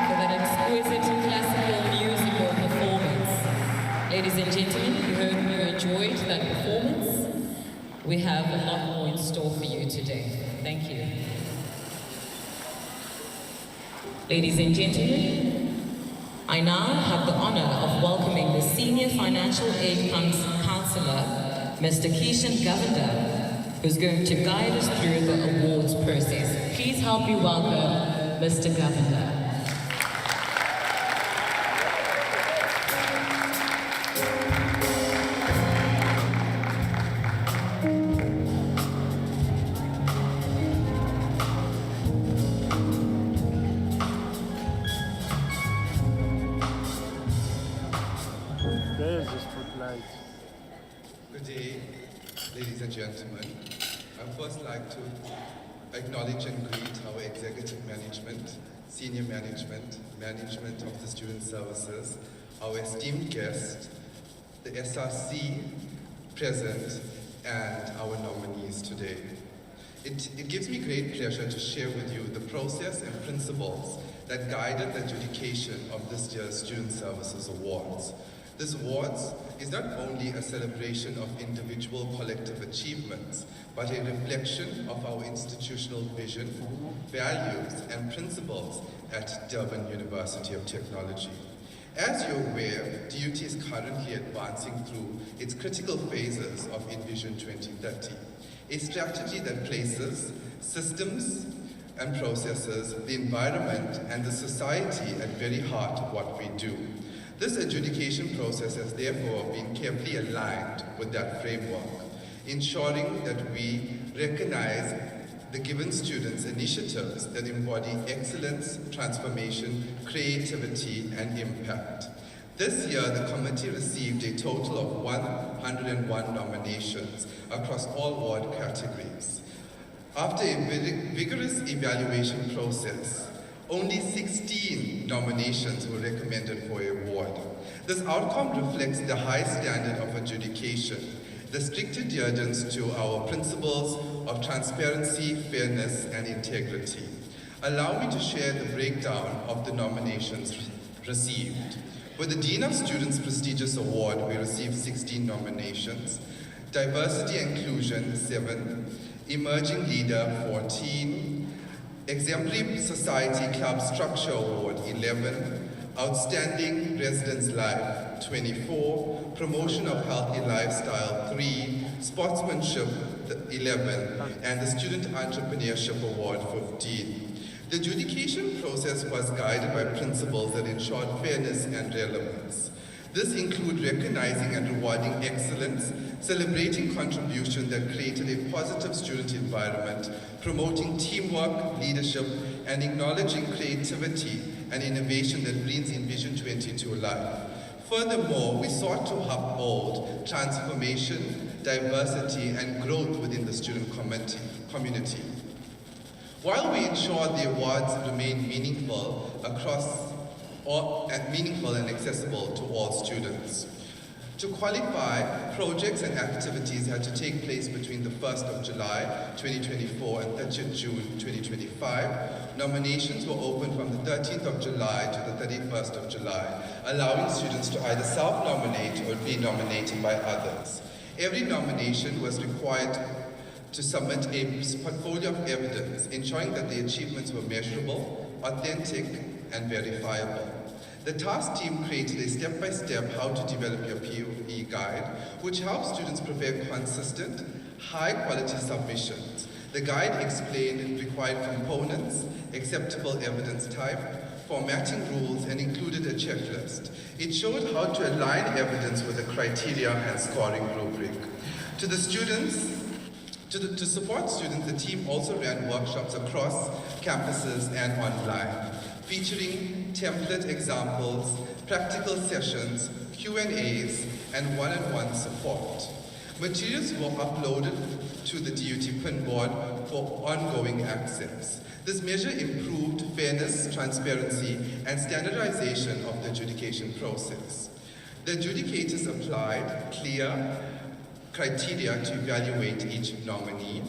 for that exquisite classical musical performance. Ladies and gentlemen, we hope you enjoyed that performance. We have a lot more in store for you today. Thank you. Ladies and gentlemen, I now have the honor of welcoming the Senior Financial Aid Counselor, Mr. Keishan Govender, who's going to guide us through the awards process. Please help me welcome Mr. Govender. ladies and gentlemen. I'd first like to acknowledge and greet our executive management, senior management, management of the student services, our esteemed guests, the SRC present, and our nominees today. It gives me great pleasure to share with you the process and principles that guided the adjudication of this year's Student Services Awards. This awards is not only a celebration of individual collective achievements, but a reflection of our institutional vision, values, and principles at Durban University of Technology. As you're aware, DUT is currently advancing through its critical phases of Envision 2030, a strategy that places systems and processes, the environment, and the society at very heart of what we do. This adjudication process has therefore been carefully aligned with that framework, ensuring that we recognize the given students' initiatives that embody excellence, transformation, creativity, and impact. This year, the committee received a total of 101 nominations across all award categories. After a vigorous evaluation process, only 16 nominations were recommended for award. This outcome reflects the high standard of adjudication, the strict adherence to our principles of transparency, fairness, and integrity. Allow me to share the breakdown of the nominations received. For the Dean of Students Prestigious Award, we received 16 nominations, Diversity and Inclusion, 7, Emerging Leader, 14, Exemplary Society Club Structure Award, 11, Outstanding Residence Life, 24, Promotion of Healthy Lifestyle, 3, Sportsmanship, 11, and the Student Entrepreneurship Award, 15. The adjudication process was guided by principles that ensured fairness and relevance. This includes recognizing and rewarding excellence, celebrating contribution that created a positive student environment, promoting teamwork, leadership, and acknowledging creativity and innovation that brings Envision 20 to life. Furthermore, we sought to uphold transformation, diversity, and growth within the student community. While we ensure the awards remain meaningful and accessible to all students. To qualify, projects and activities had to take place between the 1st of July 2024 and 30th June 2025. Nominations were open from the 13th of July to the 31st of July, allowing students to either self-nominate or be nominated by others. Every nomination was required to submit a portfolio of evidence, ensuring that the achievements were measurable, authentic, and verifiable. The task team created a step-by-step how to develop your POE guide, which helps students prepare consistent, high-quality submissions. The guide explained required components, acceptable evidence type, formatting rules, and included a checklist. It showed how to align evidence with the criteria and scoring rubric. To support students, the team also ran workshops across campuses and online, featuring template examples, practical sessions, Q&As, and one-on-one support. Materials were uploaded to the DUT Pinboard for ongoing access. This measure improved fairness, transparency, and standardization of the adjudication process. The adjudicators applied clear criteria to evaluate each nominee.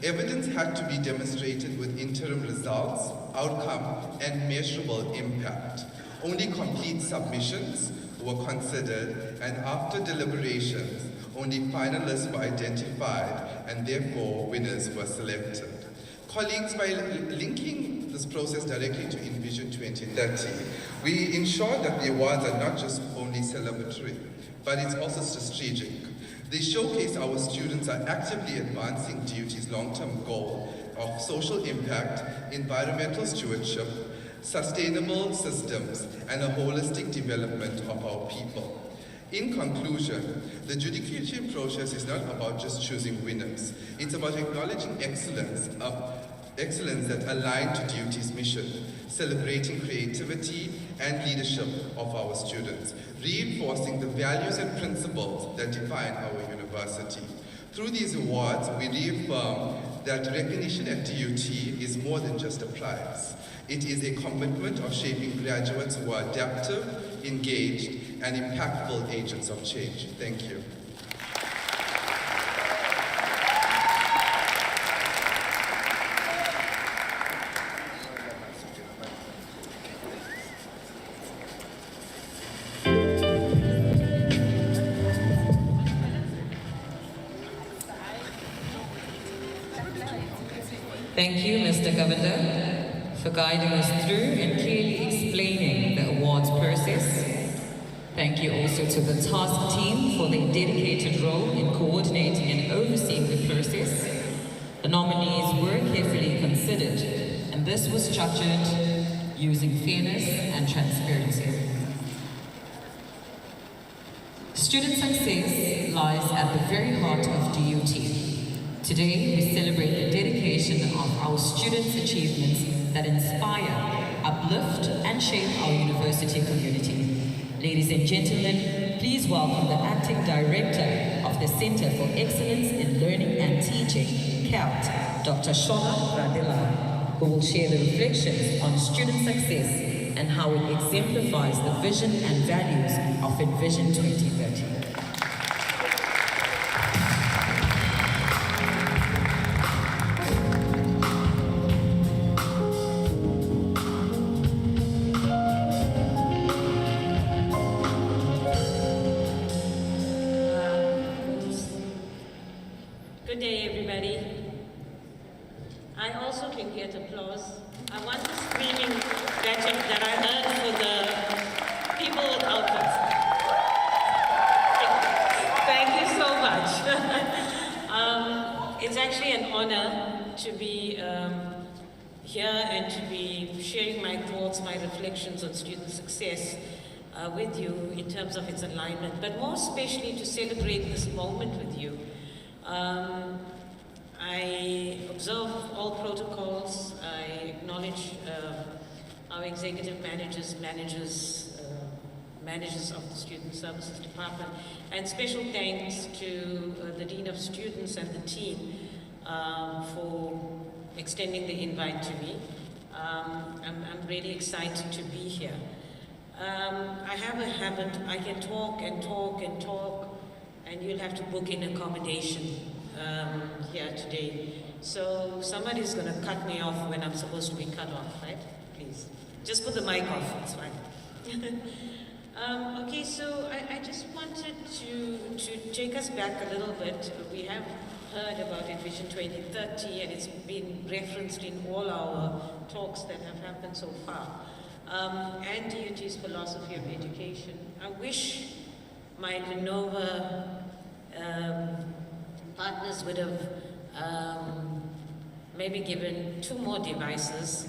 Evidence had to be demonstrated with interim results, outcome, and measurable impact. Only complete submissions were considered, and after deliberations, only finalists were identified, and therefore winners were selected. Colleagues, by linking this process directly to Envision 2030, we ensure that the awards are not just only celebratory, but it's also strategic. They showcase our students are actively advancing DUT's long-term goal of social impact, environmental stewardship, sustainable systems, and a holistic development of our people. In conclusion, the adjudication process is not about just choosing winners. It's about acknowledging excellence that align to DUT's mission, celebrating creativity and leadership of our students, reinforcing the values and principles that define our university. Through these awards, we reaffirm that recognition at DUT is more than just a prize. It is a commitment of shaping graduates who are adaptive, engaged, and impactful agents of change. Thank you. Thank you, Mr. Governor, for guiding us through and clearly explaining the awards process. Thank you also to the task team for their dedicated role in coordinating and overseeing the process. The nominees were carefully considered, and this was structured using fairness and transparency. Student success lies at the very heart of DUT. Today, we celebrate the dedication of our students' achievements that inspire, uplift, and shape our university community. Ladies and gentlemen, please welcome the Acting Director of the Center for Excellence in Learning and Teaching, CALT, Dr. Shona Radila, who will share the reflections on student success and how it exemplifies the vision and values of Envision 2030. Good day, everybody. I also can get applause. I want the screaming that I heard for the people with outfits. Thank you so much. It's actually an honor to be here and to be sharing my thoughts, my reflections on student success with you in terms of its alignment, but more especially to celebrate this moment with you. I observe all protocols. I acknowledge our executive managers of the Student Services Department, and special thanks to the Dean of Students and the team for extending the invite to me. I'm really excited to be here. I have a habit, I can talk and talk and talk, and you'll have to book in accommodation here today. So somebody's going to cut me off when I'm supposed to be cut off, right? Please. Just put the mic off, it's fine. Okay, so I just wanted to take us back a little bit. We have heard about Envision 2030, and it's been referenced in all our talks that have happened so far. And DUT's philosophy of education. I wish my Lenovo partners would have maybe given 2 more devices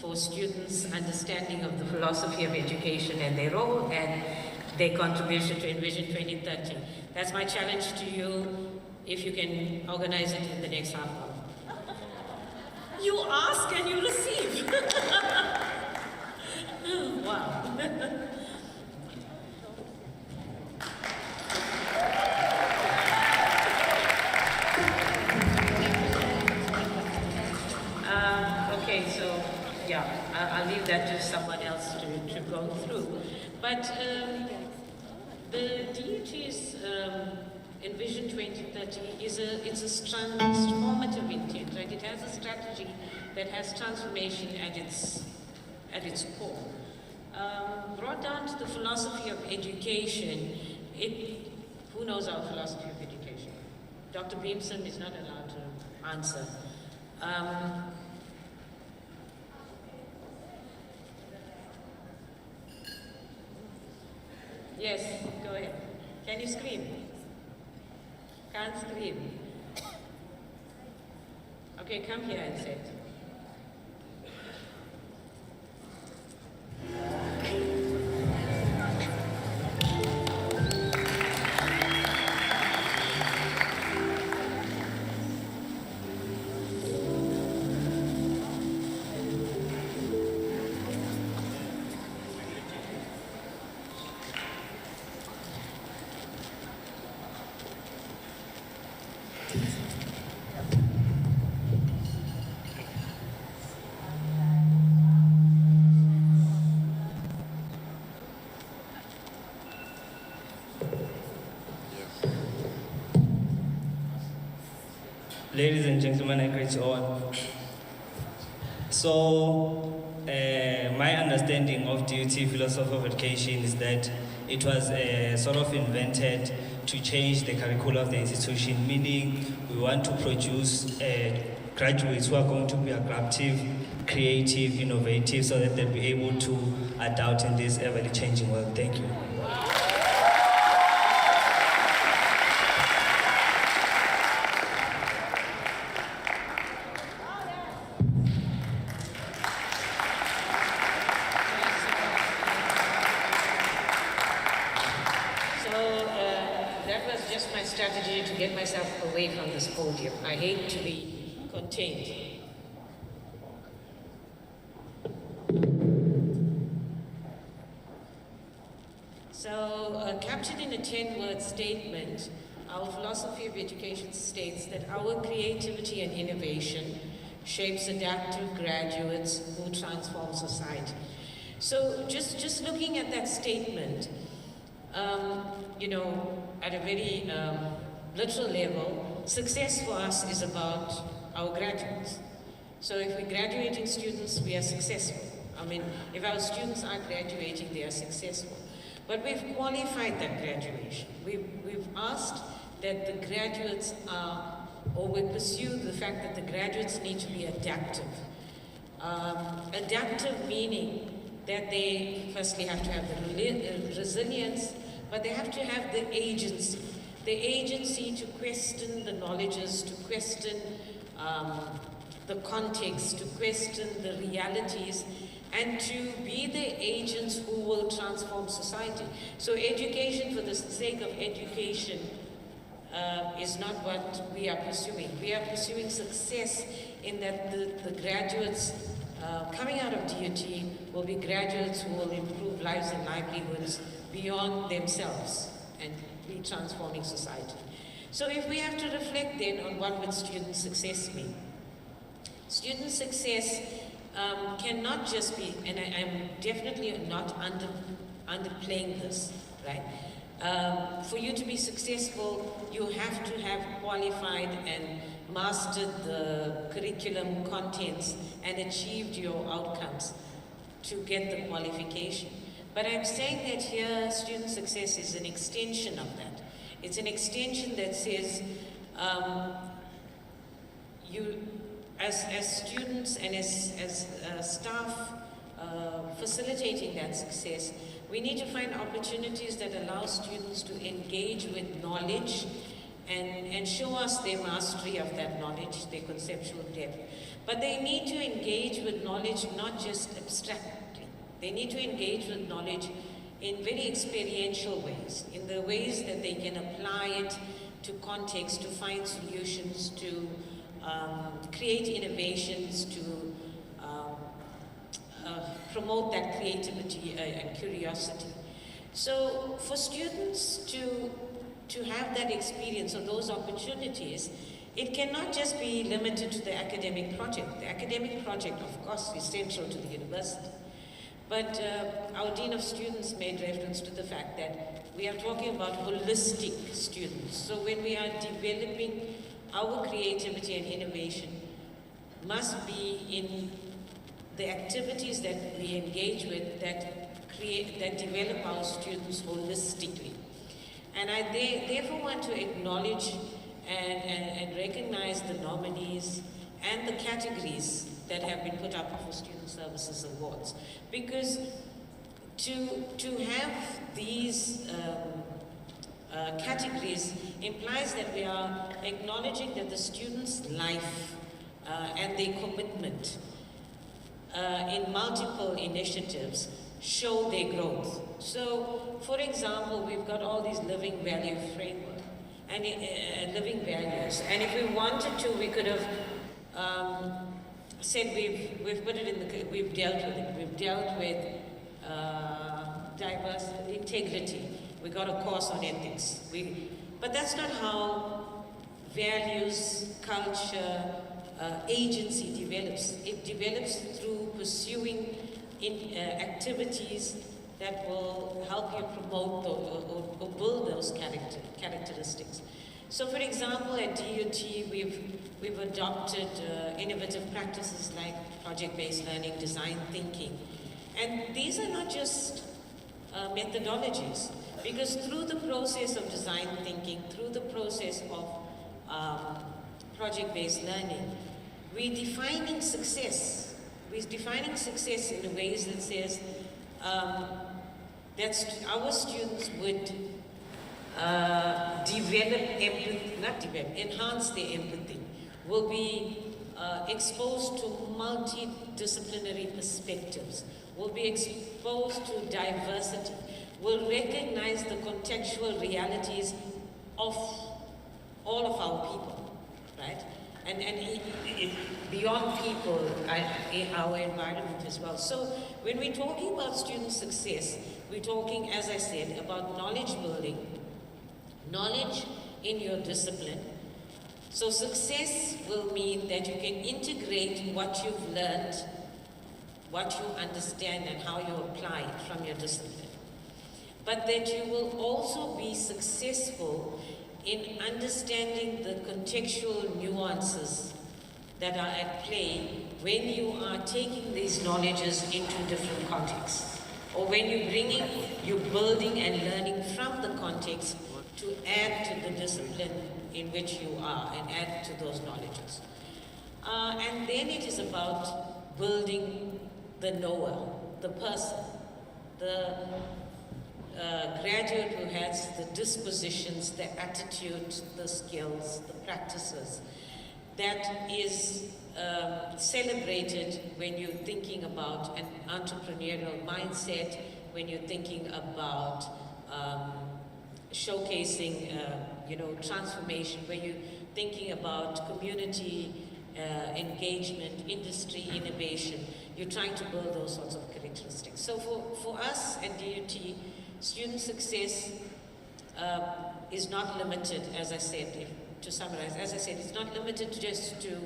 for students' understanding of the philosophy of education and their role and their contribution to Envision 2030. That's my challenge to you, if you can organize it in the next half hour. You ask and you receive. Wow. Okay, so yeah, I'll leave that to someone else to go through. But the DUT's Envision 2030 it's a transformative intent, right? It has a strategy that has transformation at its core. Brought down to the philosophy of education, who knows our philosophy of education? Dr. Beamson is not allowed to answer. Yes, go ahead. Can you scream? Can't scream. Okay, come here and say it. Ladies and gentlemen, I greet you all. So, my understanding of DUT philosophy of education is that it was sort of invented to change the curriculum of the institution, meaning we want to produce graduates who are going to be adaptive, creative, innovative, so that they'll be able to adapt in this ever changing world. Thank you. Strategy to get myself away from this podium. I hate to be contained. So, captured in a 10-word statement, our philosophy of education states that our creativity and innovation shapes adaptive graduates who transform society. So, just looking at that statement, you know, at a very literal level, success for us is about our graduates. So if we're graduating students, we are successful. I mean, if our students are graduating, they are successful. But we've qualified that graduation. We've asked that the graduates are, or we pursue the fact that the graduates need to be adaptive. Adaptive meaning that they firstly have to have the resilience, but they have to have the agency to question the knowledges, to question the context, to question the realities, and to be the agents who will transform society. So education for the sake of education is not what we are pursuing. We are pursuing success in that the graduates coming out of DUT will be graduates who will improve lives and livelihoods beyond themselves and be transforming society. So if we have to reflect then on what would student success mean? Student success cannot just be, and I'm definitely not underplaying this, right? For you to be successful, you have to have qualified and mastered the curriculum contents and achieved your outcomes to get the qualification. But I'm saying that here, student success is an extension of that. It's an extension that says, you, as students and as staff facilitating that success, we need to find opportunities that allow students to engage with knowledge and show us their mastery of that knowledge, their conceptual depth. But they need to engage with knowledge not just abstractly. They need to engage with knowledge in very experiential ways, in the ways that they can apply it to context, to find solutions, to create innovations, to promote that creativity and curiosity. So for students to have that experience or those opportunities, it cannot just be limited to the academic project. The academic project, of course, is central to the university. But our Dean of Students made reference to the fact that we are talking about holistic students. So when we are developing our creativity and innovation, must be in the activities that we engage with that develop our students holistically. And I therefore want to acknowledge and recognize the nominees and the categories that have been put up for Student Services Awards. Because to have these categories implies that we are acknowledging that the student's life and their commitment in multiple initiatives show their growth. So, for example, we've got all these living value framework and living values. And if we wanted to, we could have said we've put it in the, we've dealt with it. We've dealt with diversity, integrity. We got a course on ethics. But that's not how values, culture, agency develops. It develops through pursuing activities that will help you promote or build those characteristics. So for example, at DUT, we've adopted innovative practices like project-based learning, design thinking. And these are not just methodologies, because through the process of design thinking, through the process of project-based learning, we're defining success. We're defining success in ways that says that our students would enhance their empathy, will be exposed to multidisciplinary perspectives, will be exposed to diversity, will recognize the contextual realities of all of our people, right? And beyond people, our environment as well. So when we're talking about student success, we're talking, as I said, about knowledge building, knowledge in your discipline. So success will mean that you can integrate what you've learned, what you understand, and how you apply it from your discipline. But that you will also be successful in understanding the contextual nuances that are at play when you are taking these knowledges into different contexts, or when you're building and learning from the context to add to the discipline in which you are and add to those knowledges. And then it is about building the knower, the person, the graduate who has the dispositions, the attitude, the skills, the practices, that is celebrated when you're thinking about an entrepreneurial mindset, when you're thinking about showcasing, transformation, when you're thinking about community engagement, industry innovation. You're trying to build those sorts of characteristics. So for us at DUT, student success is not limited, as I said, to summarize, as I said, it's not limited just to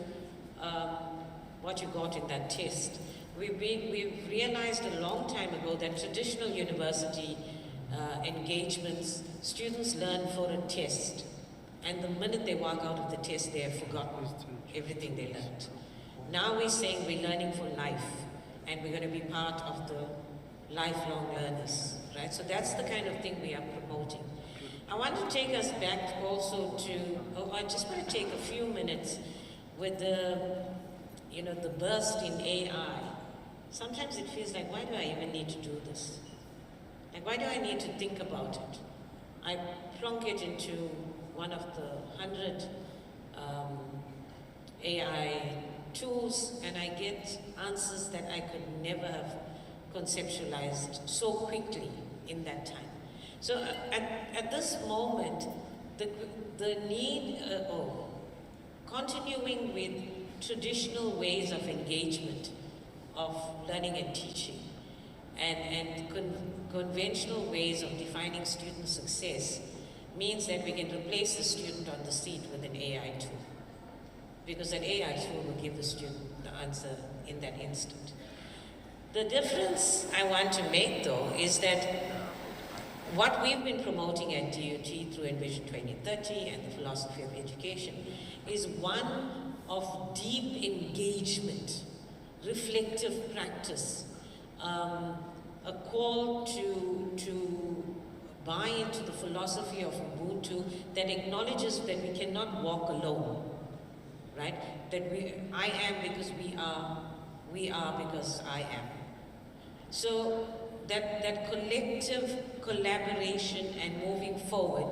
what you got in that test. We've realized a long time ago that traditional university engagements, students learn for a test, and the minute they walk out of the test, they have forgotten everything they learned. Now we're saying we're learning for life, and we're going to be part of the lifelong learners, right? So that's the kind of thing we are promoting. I want to take us back also to, I just want to take a few minutes with the burst in AI. Sometimes it feels like, why do I even need to do this? Like, why do I need to think about it? I plunk it into one of the 100 AI tools, and I get answers that I could never have conceptualized so quickly in that time. So at this moment, the need, continuing with traditional ways of engagement, of learning and teaching, and conventional ways of defining student success means that we can replace the student on the seat with an AI tool. Because an AI tool will give the student the answer in that instant. The difference I want to make, though, is that what we've been promoting at DUT through Envision 2030 and the philosophy of education is one of deep engagement, reflective practice, a call to buy into the philosophy of Ubuntu that acknowledges that we cannot walk alone, right? That I am because we are because I am. So that collective collaboration and moving forward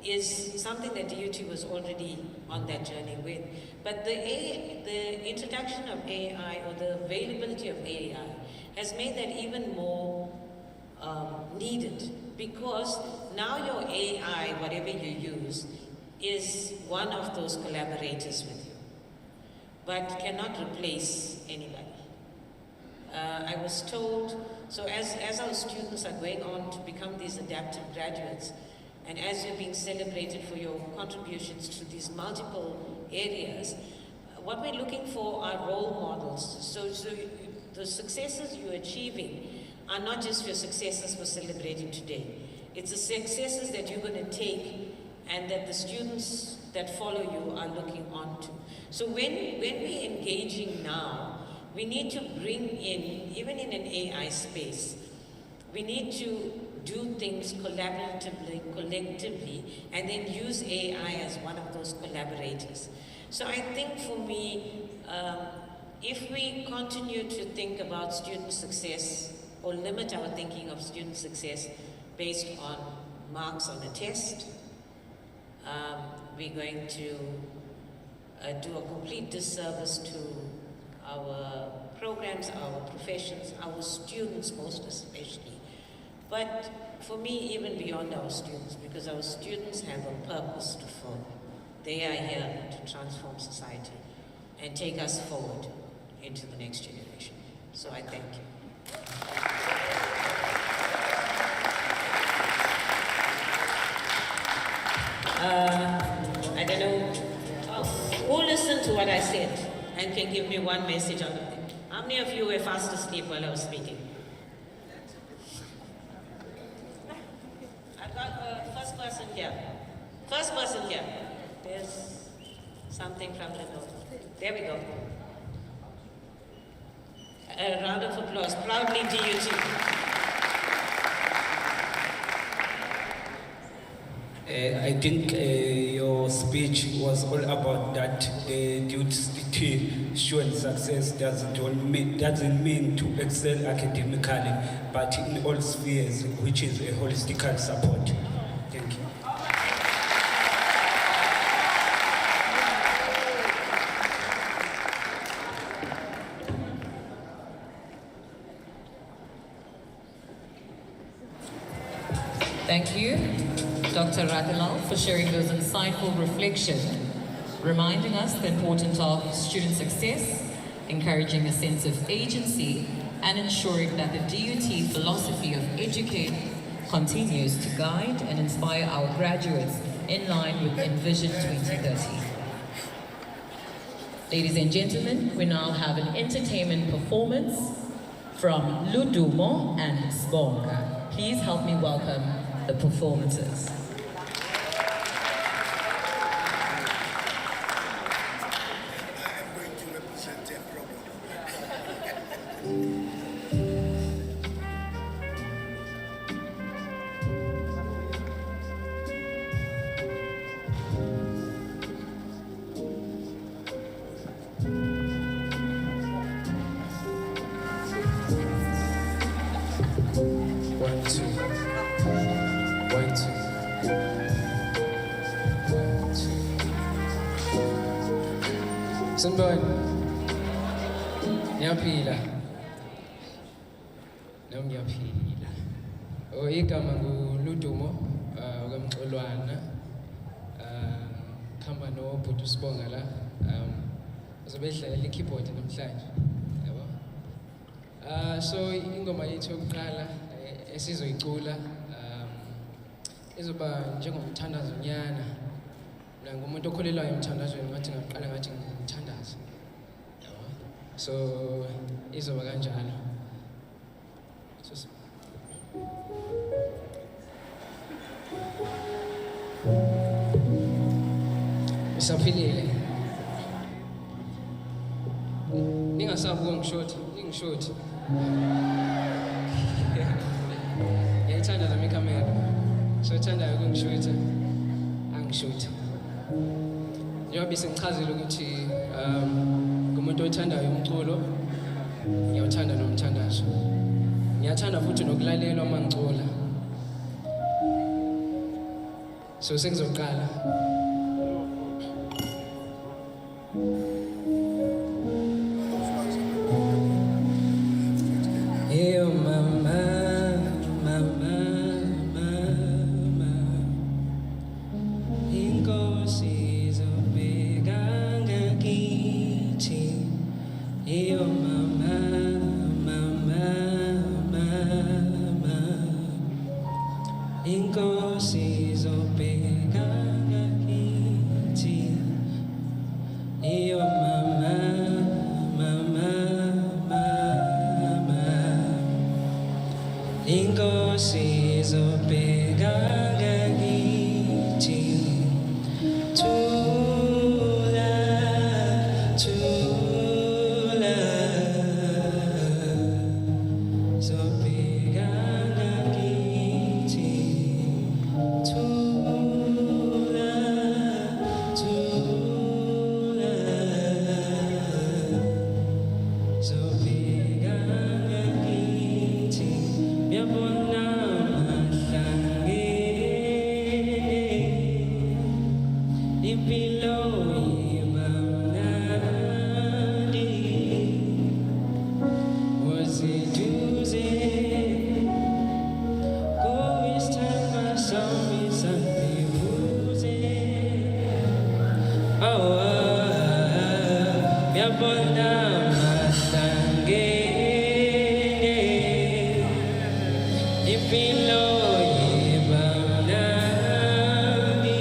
is something that DUT was already on that journey with. But the introduction of AI, or the availability of AI, has made that even more needed, because now your AI, whatever you use, is one of those collaborators with you, but cannot replace anybody. I was told, so as our students are going on to become these adaptive graduates, and as you're being celebrated for your contributions to these multiple areas, what we're looking for are role models. So the successes you're achieving are not just your successes for celebrating today. It's the successes that you're going to take and that the students that follow you are looking on to. So when we're engaging now, we need to bring in, even in an AI space, we need to do things collaboratively, collectively, and then use AI as one of those collaborators. So I think for me, if we continue to think about student success or limit our thinking of student success based on marks on a test, we're going to do a complete disservice to our programs, our professions, our students most especially. But for me, even beyond our students, because our students have a purpose to fulfill. They are here to transform society and take us forward into the next generation. So I thank you. I don't know, who listened to what I said and can give me one message out of it? How many of you were fast asleep while I was speaking? I've got first person here. First person here. There's something from the north. There we go. A round of applause. Proudly DUT. I think your speech was all about that the duty to show success doesn't mean to excel academically, but in all spheres, which is a holistic support. Thank you. Thank you, Dr. Radilal, for sharing those insightful reflections, reminding us the importance of student success, encouraging a sense of agency, and ensuring that the DUT philosophy of educate continues to guide and inspire our graduates in line with Envision 2030. Ladies and gentlemen, we now have an entertainment performance from Ludumo and Sbonga. Please help me welcome the performances. Sanibona. Ngiyaphila. Nami ngiyaphila. Igama nguLudumo ukamXolwana. Khamba nobhuti uSibonga la. Uzobe edlalela ikeyboard namhlanje. Yabo. So ingoma yethu yokuqala esizoyicula izoba njengomthandazo nyana. Ngumuntu okholelwayo emthandazweni ngathi ngaqala ngathi ngithandaza. Yabo. So izoba kanjalo. Isaphilile. Ningasabi ukungishoti, ningishoti. Ngiyayithanda nami ikamera. So thandayo ukungishota. Angishoti. Njengoba sengichazile ukuthi ngumuntu othandayo umculo, ngiyawuthanda nomthandazo. Ngiyathanda futhi nokulalelwa uma ngicula. So sengizoqala. Hey mama, mama, mama, inkosi zobheka ngakithi. Hey mama, mama, mama, inkosi zobheka Iyo mama, mama, mama. Inkosi izobheka ngakithi. Thula, thula. Izobheka ngakithi. Thula, thula. Izobheka ngakithi. Uyabona mahlange. Impilo iba mnandi. Waseduze. Kuyisithemba sami sangibuze. Uyabona mahlange. Impilo iba mnandi.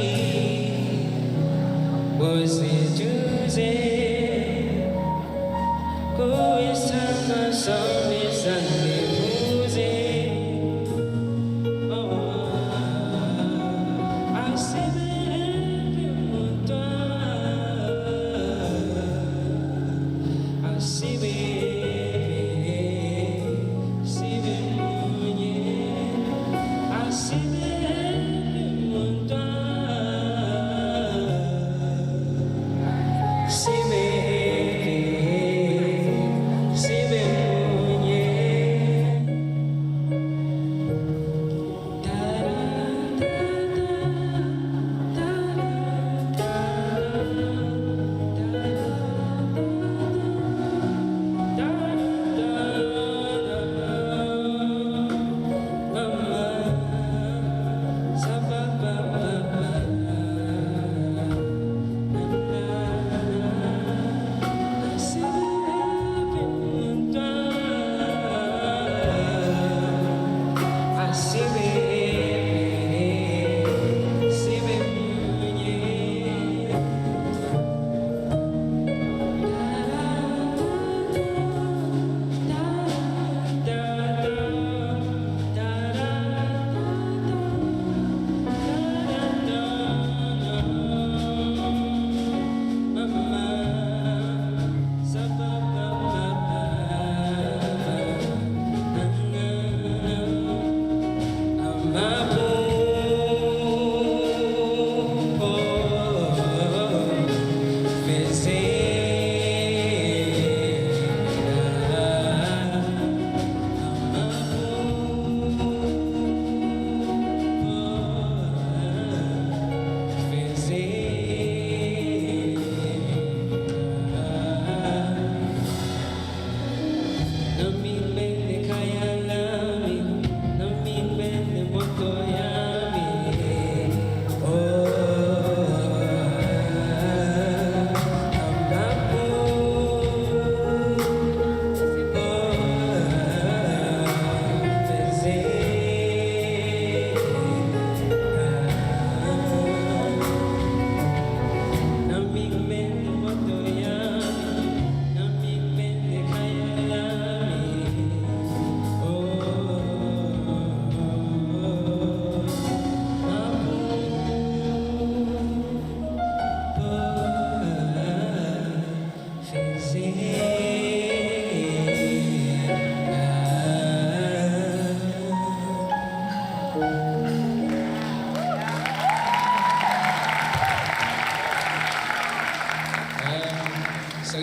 Waseduze. Kuyisithemba sami sangibuze.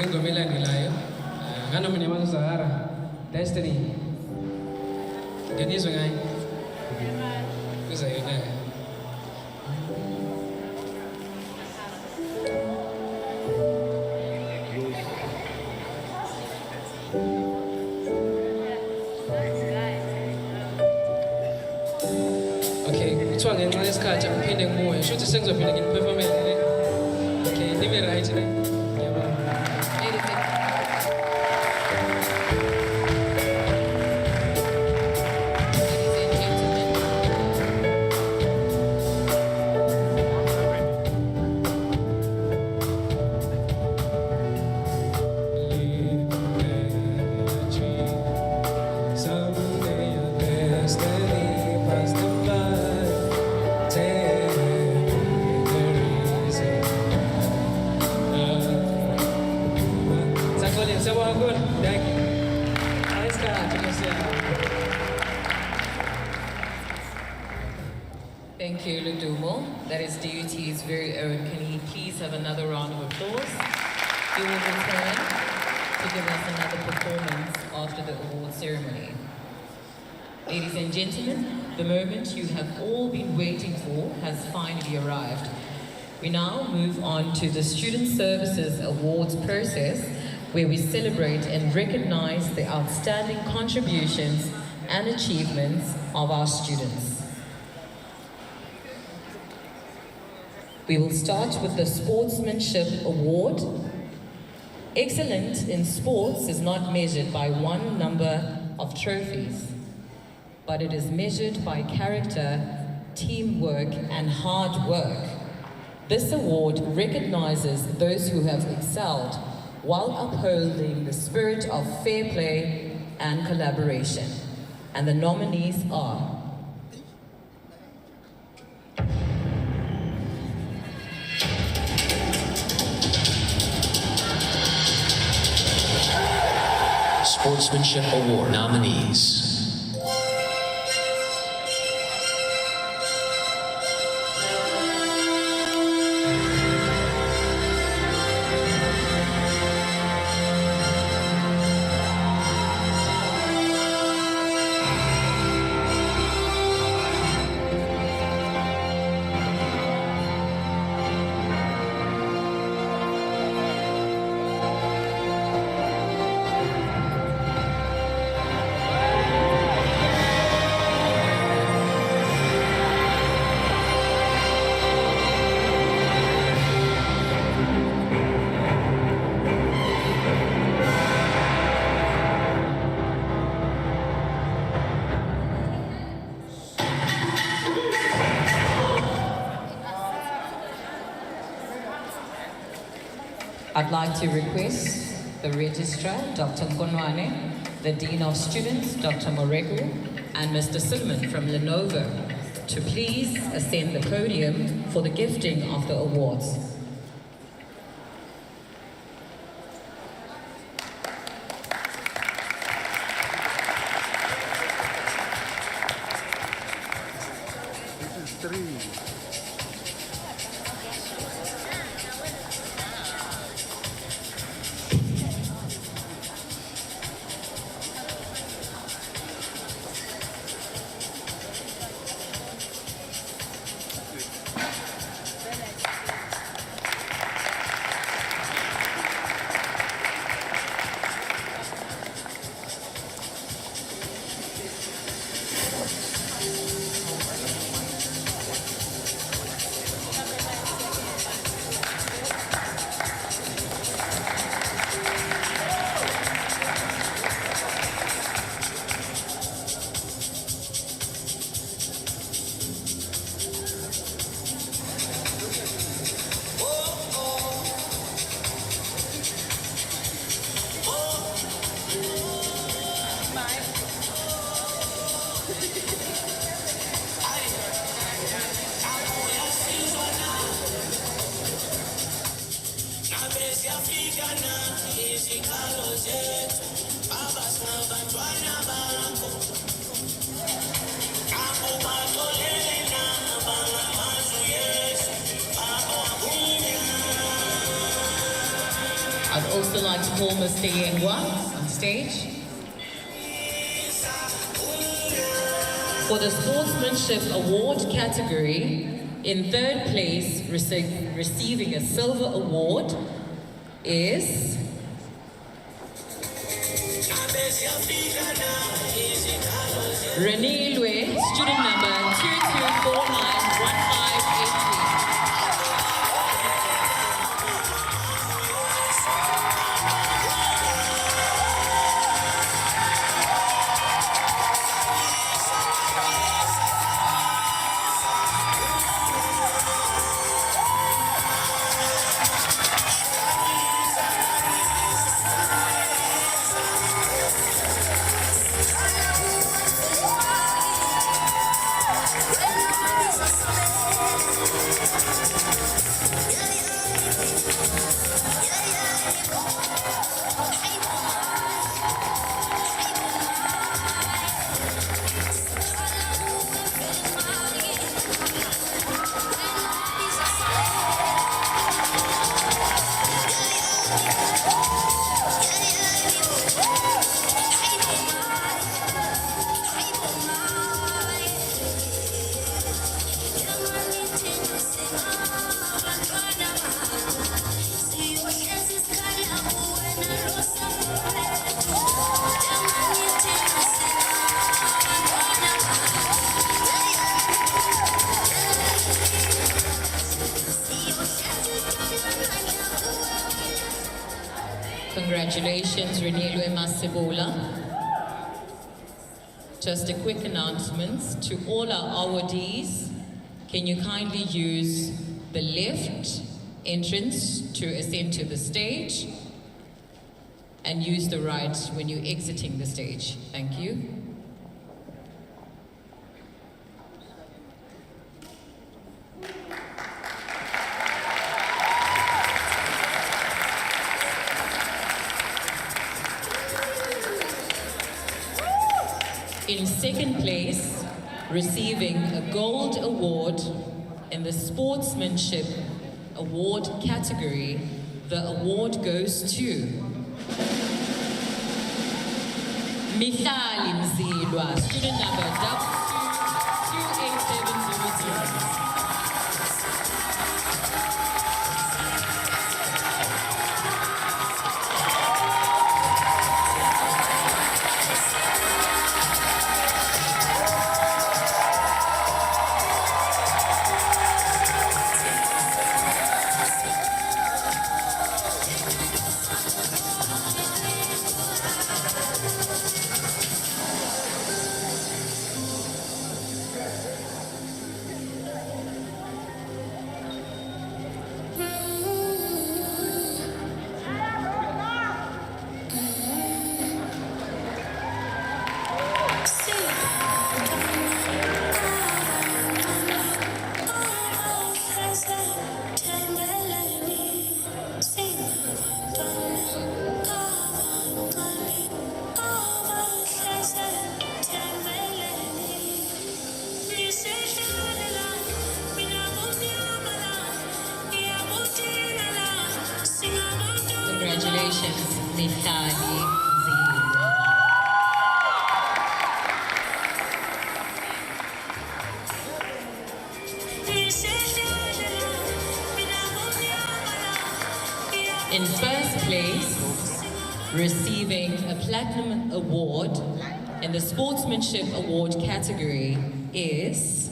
Ngoma elandelayo nganomnyamaza Sahara Destiny ngenizwe ngayo kuza yona okay kuthiwa ngenxa yesikhathi angiphinde ngibuye shuthi sengizophinde nginiperformele okay nibe right ne Thank you. Thank you, Ludumo. That is DUT's very own. Can he please have another round of applause? He will return to give us another performance after the award ceremony. Ladies and gentlemen, the moment you have all been waiting for has finally arrived. We now move on to the Student Services Awards process, where we celebrate and recognize the outstanding contributions and achievements of our students. We will start with the Sportsmanship Award. Excellence in sports is not measured by one number of trophies, but it is measured by character, teamwork, and hard work. This award recognizes those who have excelled while upholding the spirit of fair play and collaboration. And the nominees are Sportsmanship Award nominees. I'd like to request the Registrar, Dr. Konwane, the Dean of Students, Dr. Moreku, and Mr. Silman from Lenovo to please ascend the podium for the gifting of the awards. I'd also like to call Mr. Yengwa on stage. For the Sportsmanship Award category, in third place, receiving a silver award, is Renee Lue, student number 22491583. Congratulations, Renilwe Masebola. Just a quick announcement to all our awardees. Can you kindly use the left entrance to ascend to the stage and use the right when you're exiting the stage. Thank you. In second place, receiving a gold award in the Sportsmanship Award category, the award goes to Mihlali Mzilwa, student number 28702. Congratulations, Mihlali Mzilwa. In first place, receiving a Platinum Award in the Sportsmanship Award category is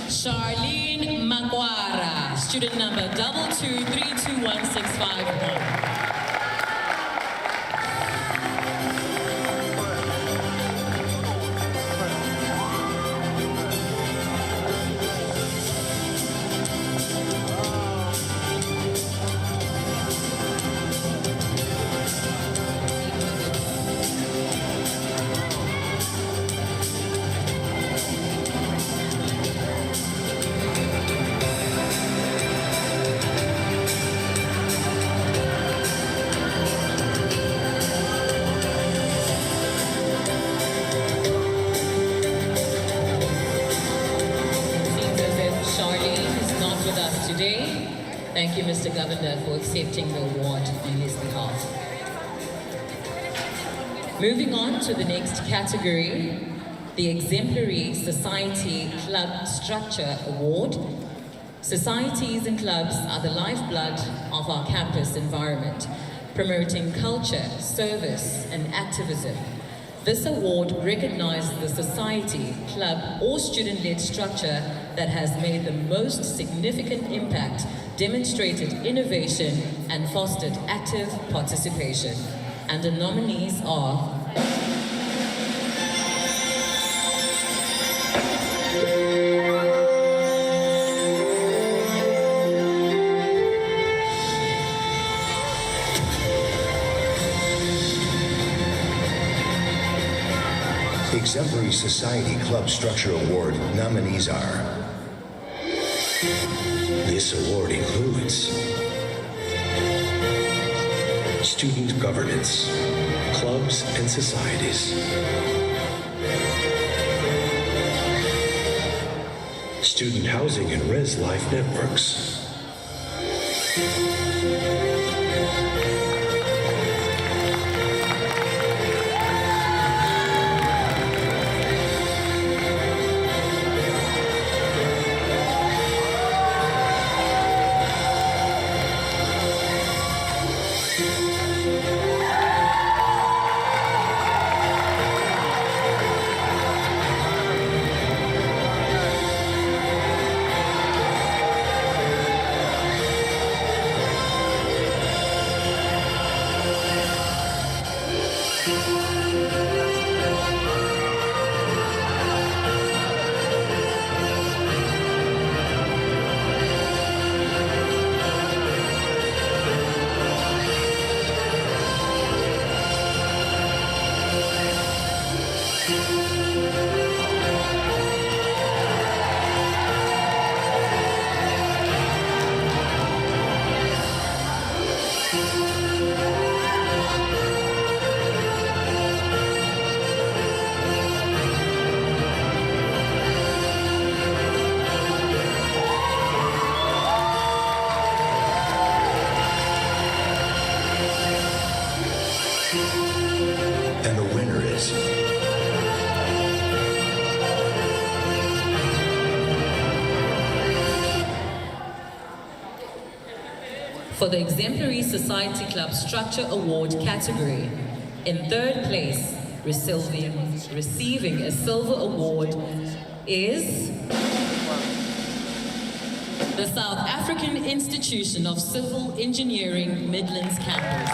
Charlene Makwara, student number 2232165. Today. Thank you, Mr. Governor, for accepting the award on his behalf. Moving on to the next category, the Exemplary Society Club Structure Award. Societies and clubs are the lifeblood of our campus environment, promoting culture, service, and activism. This award recognizes the society, club, or student-led structure that has made the most significant impact, demonstrated innovation, and fostered active participation. And the nominees are Exemplary Society Club Structure Award nominees are. This award includes student governance, clubs and societies, student housing and res life networks, for the Exemplary Society Club Structure Award category. In third place, receiving a silver award is the South African Institution of Civil Engineering Midlands Campus.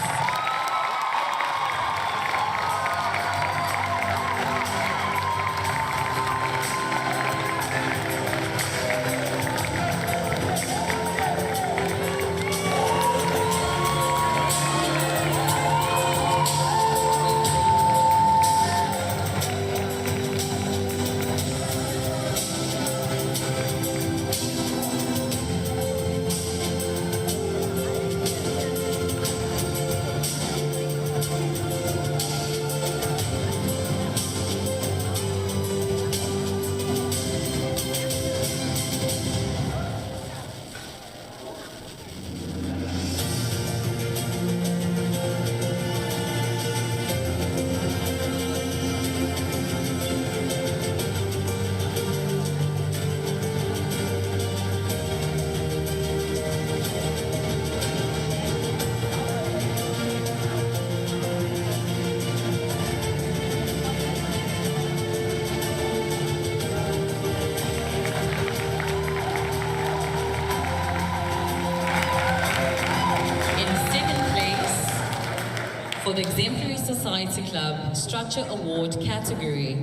For the Exemplary Society Club Structure Award category,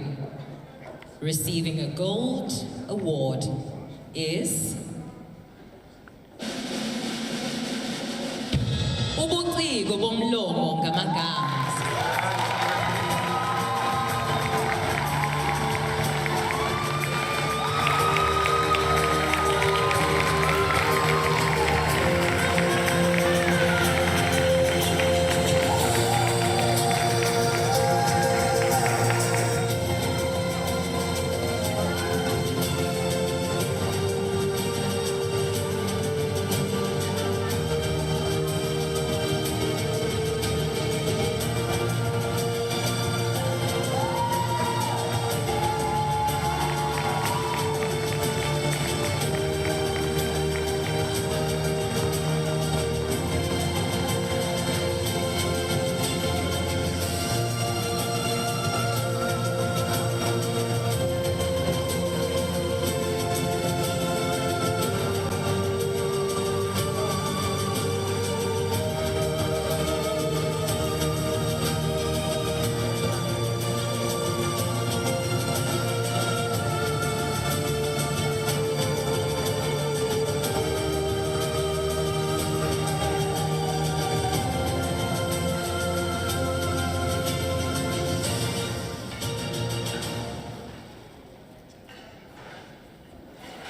receiving a gold award is ubuciko bomlomo ngamagama.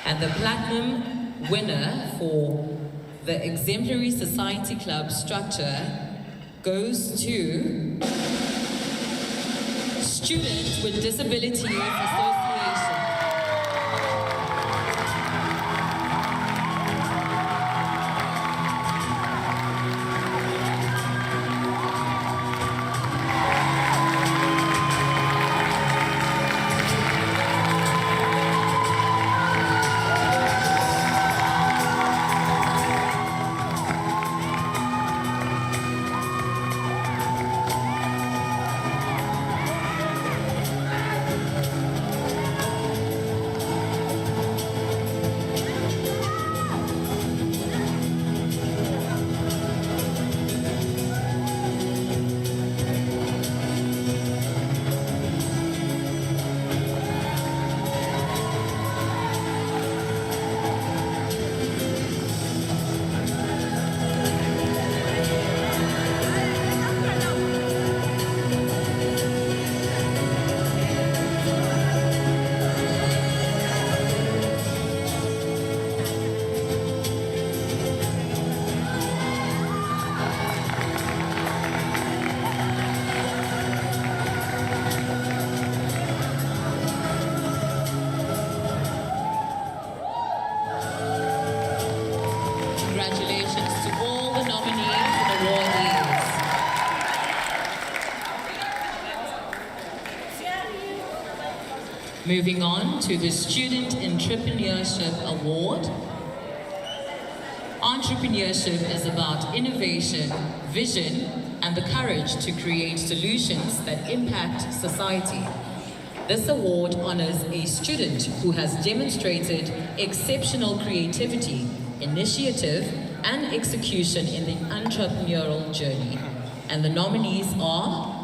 And the platinum winner for the Exemplary Society Club structure goes to Students with Disabilities Association. Moving on to the Student Entrepreneurship Award. Entrepreneurship is about innovation, vision, and the courage to create solutions that impact society. This award honors a student who has demonstrated exceptional creativity, initiative, and execution in the entrepreneurial journey. And the nominees are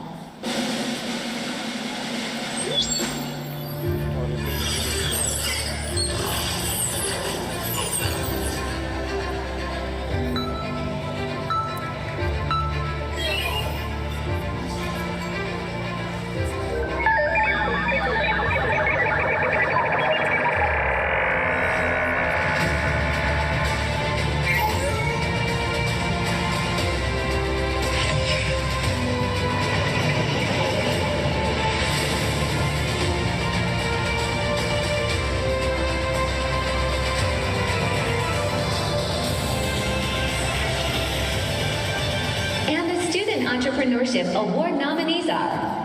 Entrepreneurship Award nominees are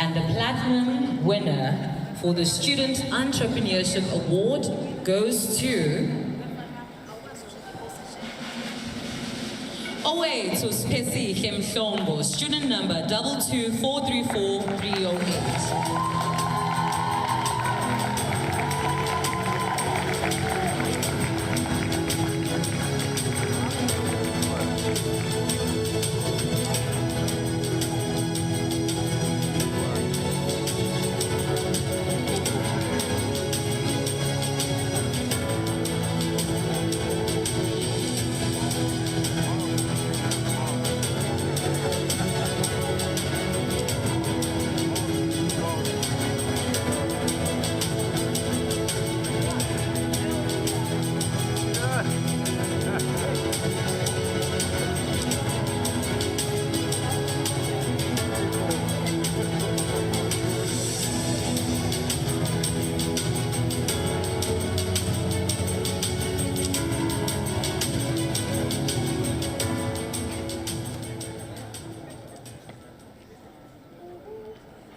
and the platinum winner for the Student Entrepreneurship Award goes to Owethu Spesihle Mhlongo, student number 22434-308.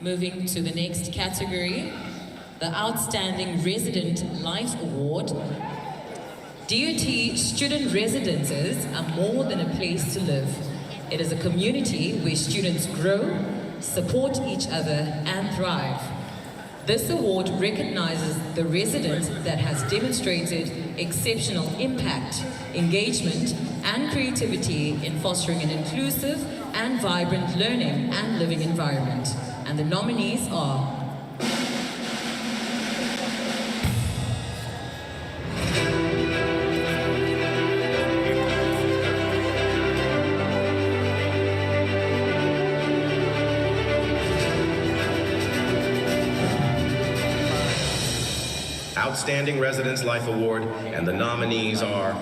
Moving to the next category, the Outstanding Resident Life Award. DUT student residences are more than a place to live. It is a community where students grow, support each other, and thrive. This award recognizes the resident that has demonstrated exceptional impact, engagement, and creativity in fostering an inclusive and vibrant learning and living environment. And the nominees are Outstanding Residence Life Award, and the nominees are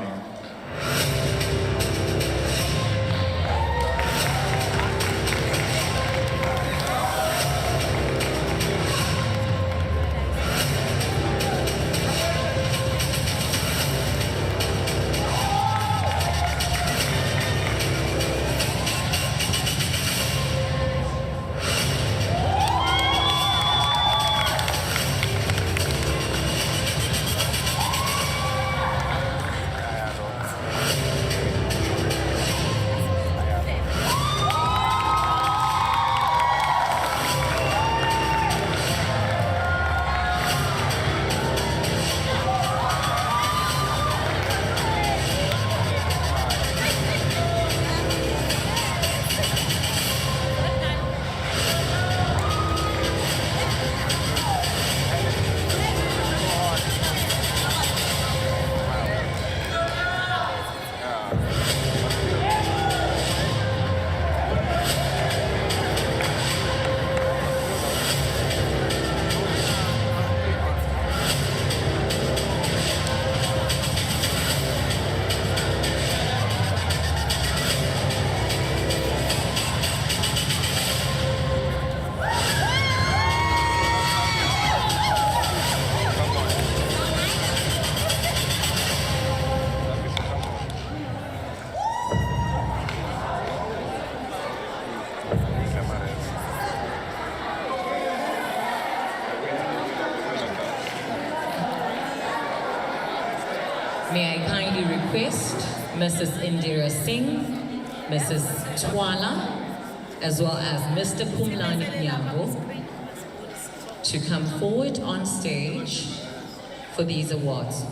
May I kindly request Mrs. Indira Singh, Mrs. Twala, as well as Mr. Pumlani Nyago to come forward on stage for these awards.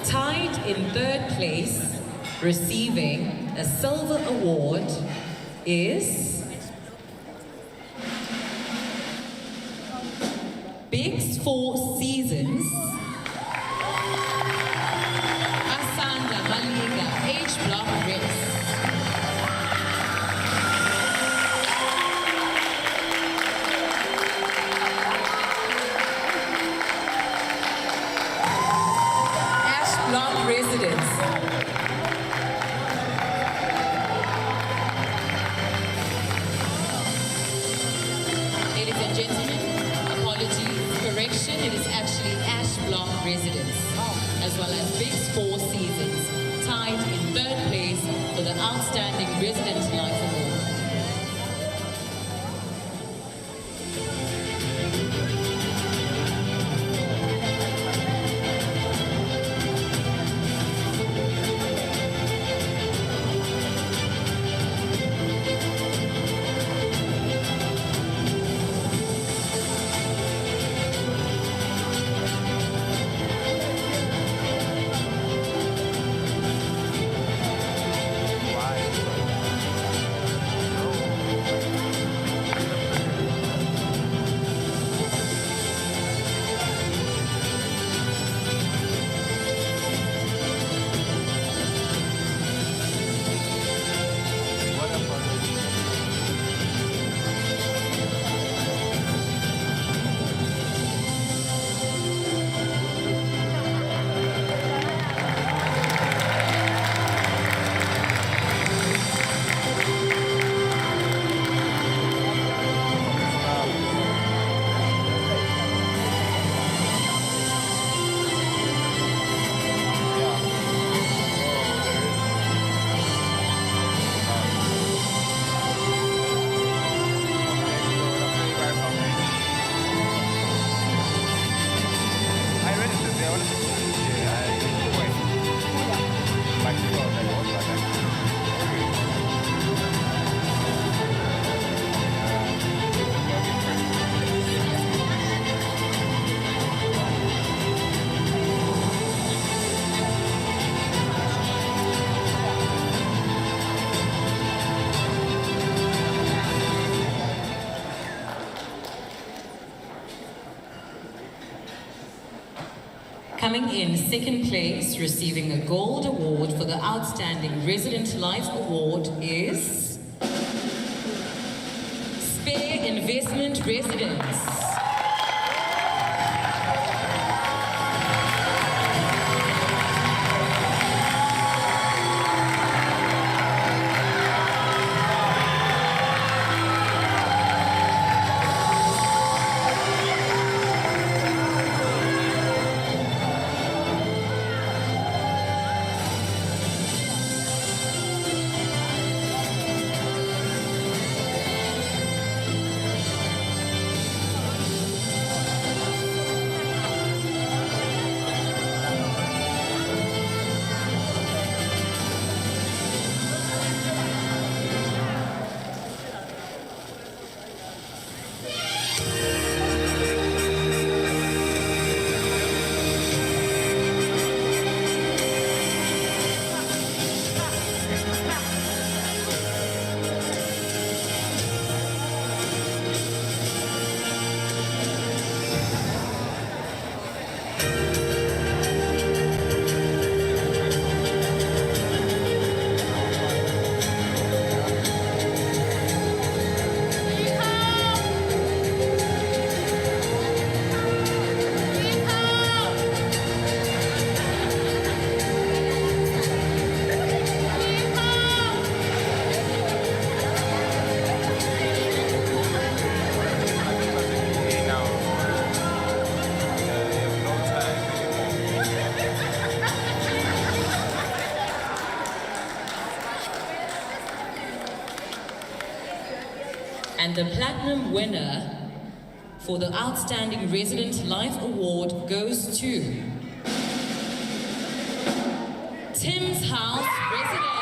Tied in third place, receiving a silver award is Big's Four Seasons, Asanda Maliga, H Block Race. Ash Block residents. Ladies and gentlemen, apologies, correction, it is actually Ash Block residents, as well as Big's Four Seasons, tied in third place for the Outstanding Resident Life Award. Coming in second place, receiving a gold award for the Outstanding Resident Life Award is Spare Investment Residents. And the platinum winner For the Outstanding Resident Life Award goes to Tim's House Resident.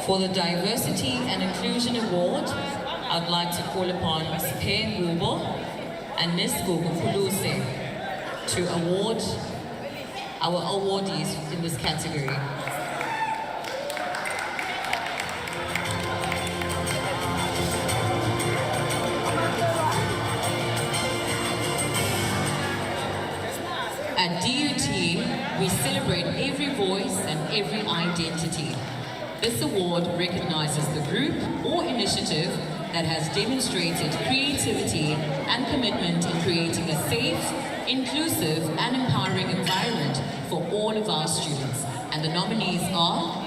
For the Diversity and Inclusion Award, I'd like to call upon Siphe Ngubo and Ms. Gugu Puluse to award our awardees in this category. At DUT, we celebrate every voice and every identity. This award recognizes the group or initiative that has demonstrated creativity and commitment in creating a safe, inclusive, and empowering environment for all of our students. And the nominees are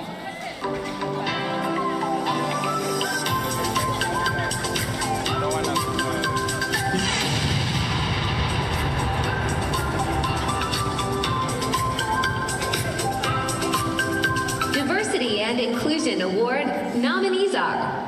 Diversity and Inclusion Award nominees are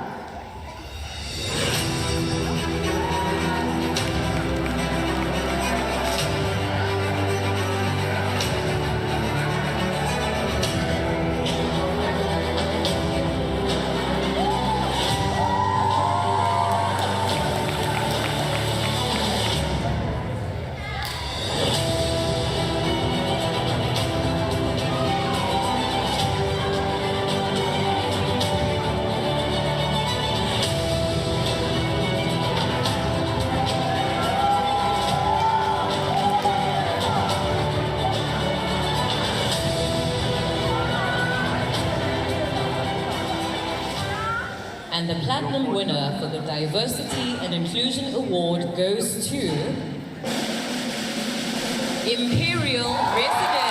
and the Platinum winner for the Diversity and Inclusion Award goes to Imperial Residence.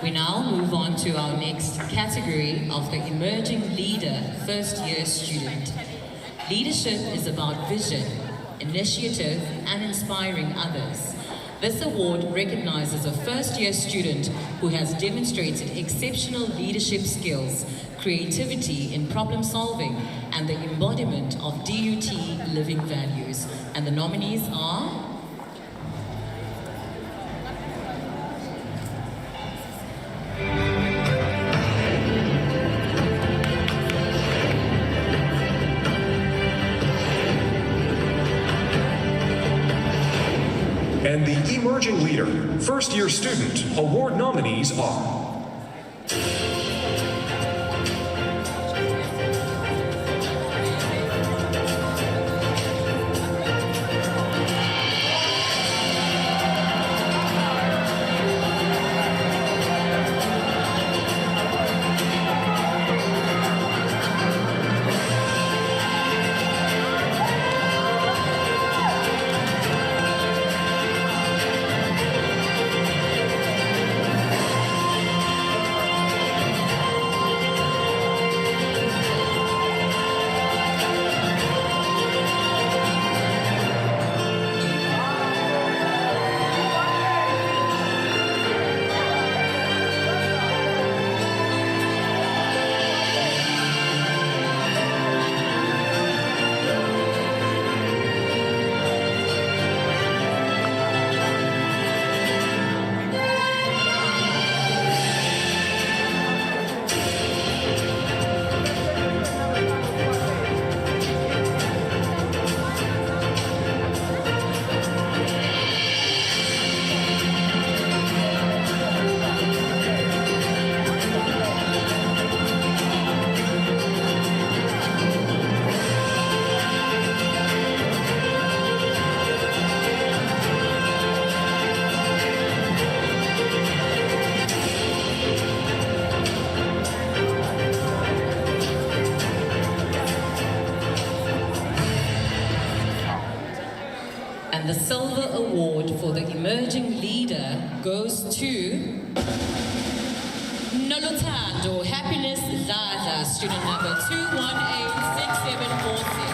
We now move on to our next category of the Emerging Leader First Year Student. Leadership is about vision, initiative, and inspiring others. This award recognizes a first-year student who has demonstrated exceptional leadership skills, creativity in problem solving, and the embodiment of DUT living values. And the nominees are... And the Emerging Leader First Year Student Award nominees are... And the Silver Award for the Emerging Leader goes to Nolotando Happiness Lada, student number 2186746.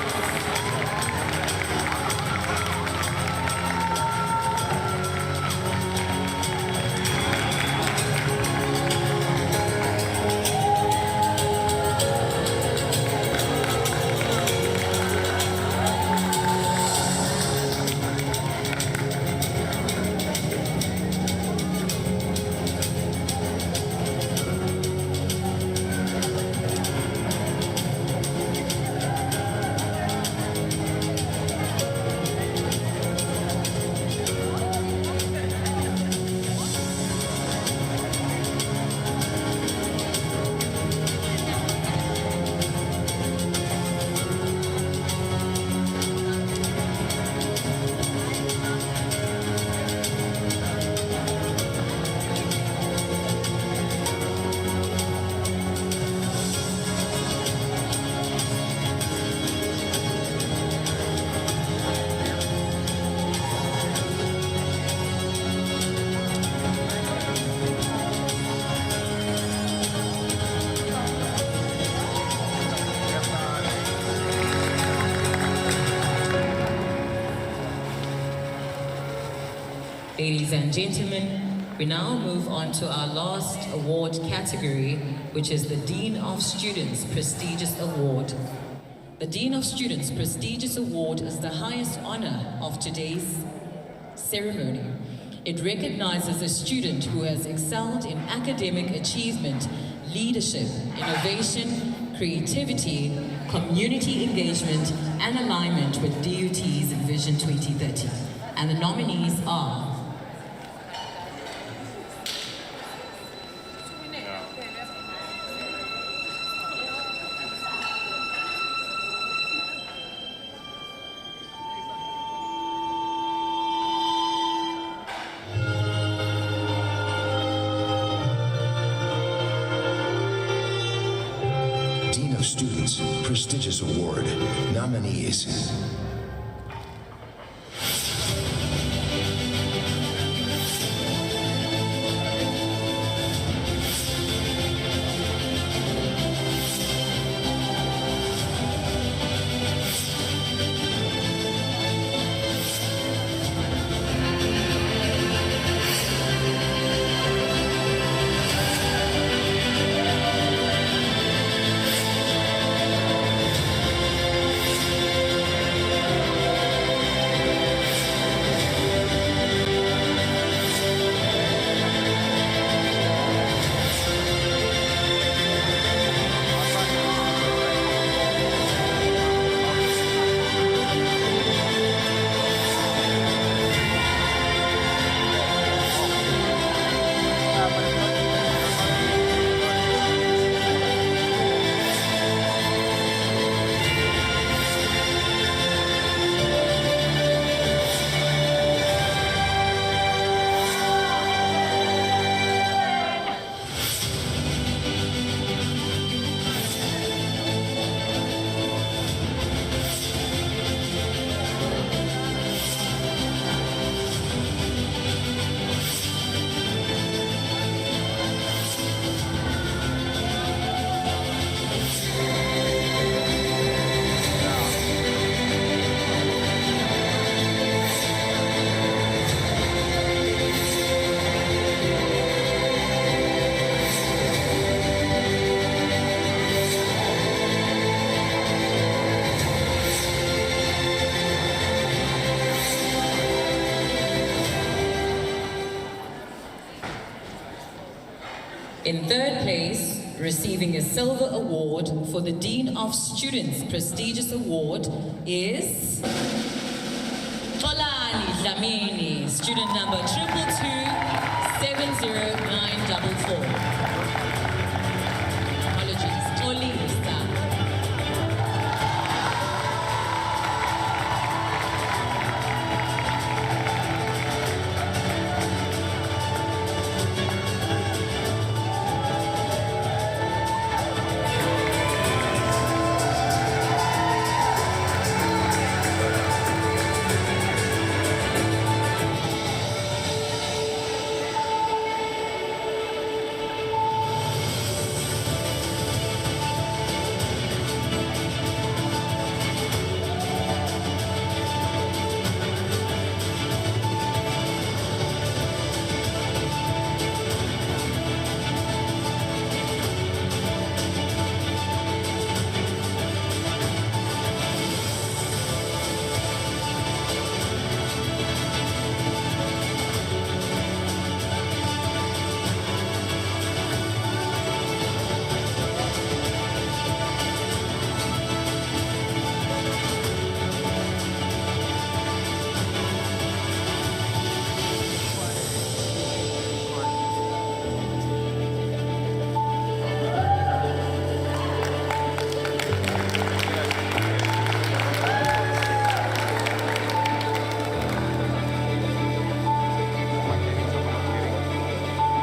Ladies and gentlemen, we now move on to our last award category, which is the Dean of Students Prestigious Award. The Dean of Students Prestigious Award is the highest honor of today's ceremony. It recognizes a student who has excelled in academic achievement, leadership, innovation, creativity, community engagement, and alignment with DUT's Vision 2030. And the nominees are... Dean of Students Prestigious Award nominees. In third place, receiving a silver award for the Dean of Students prestigious award is Xolani Dlamini, student number 222-70944. Apologies, Xolisa.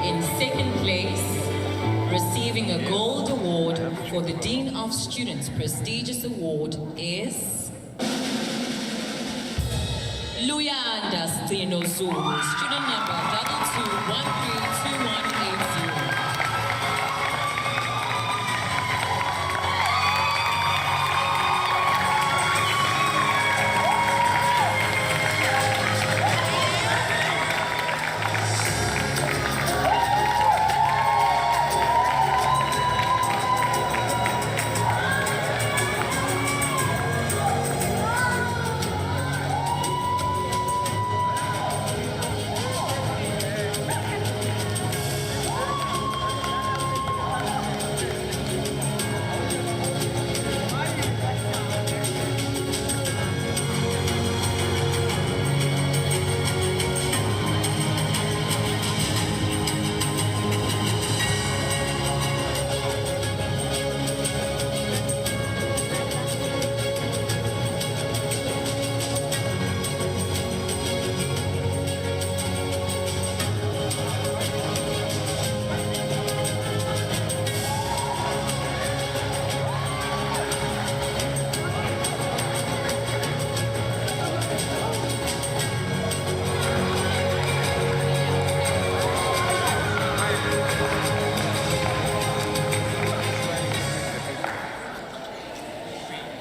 In second place, receiving a gold award for the Dean of Students prestigious award is Luyanda Stino Zulu, student number 22132180.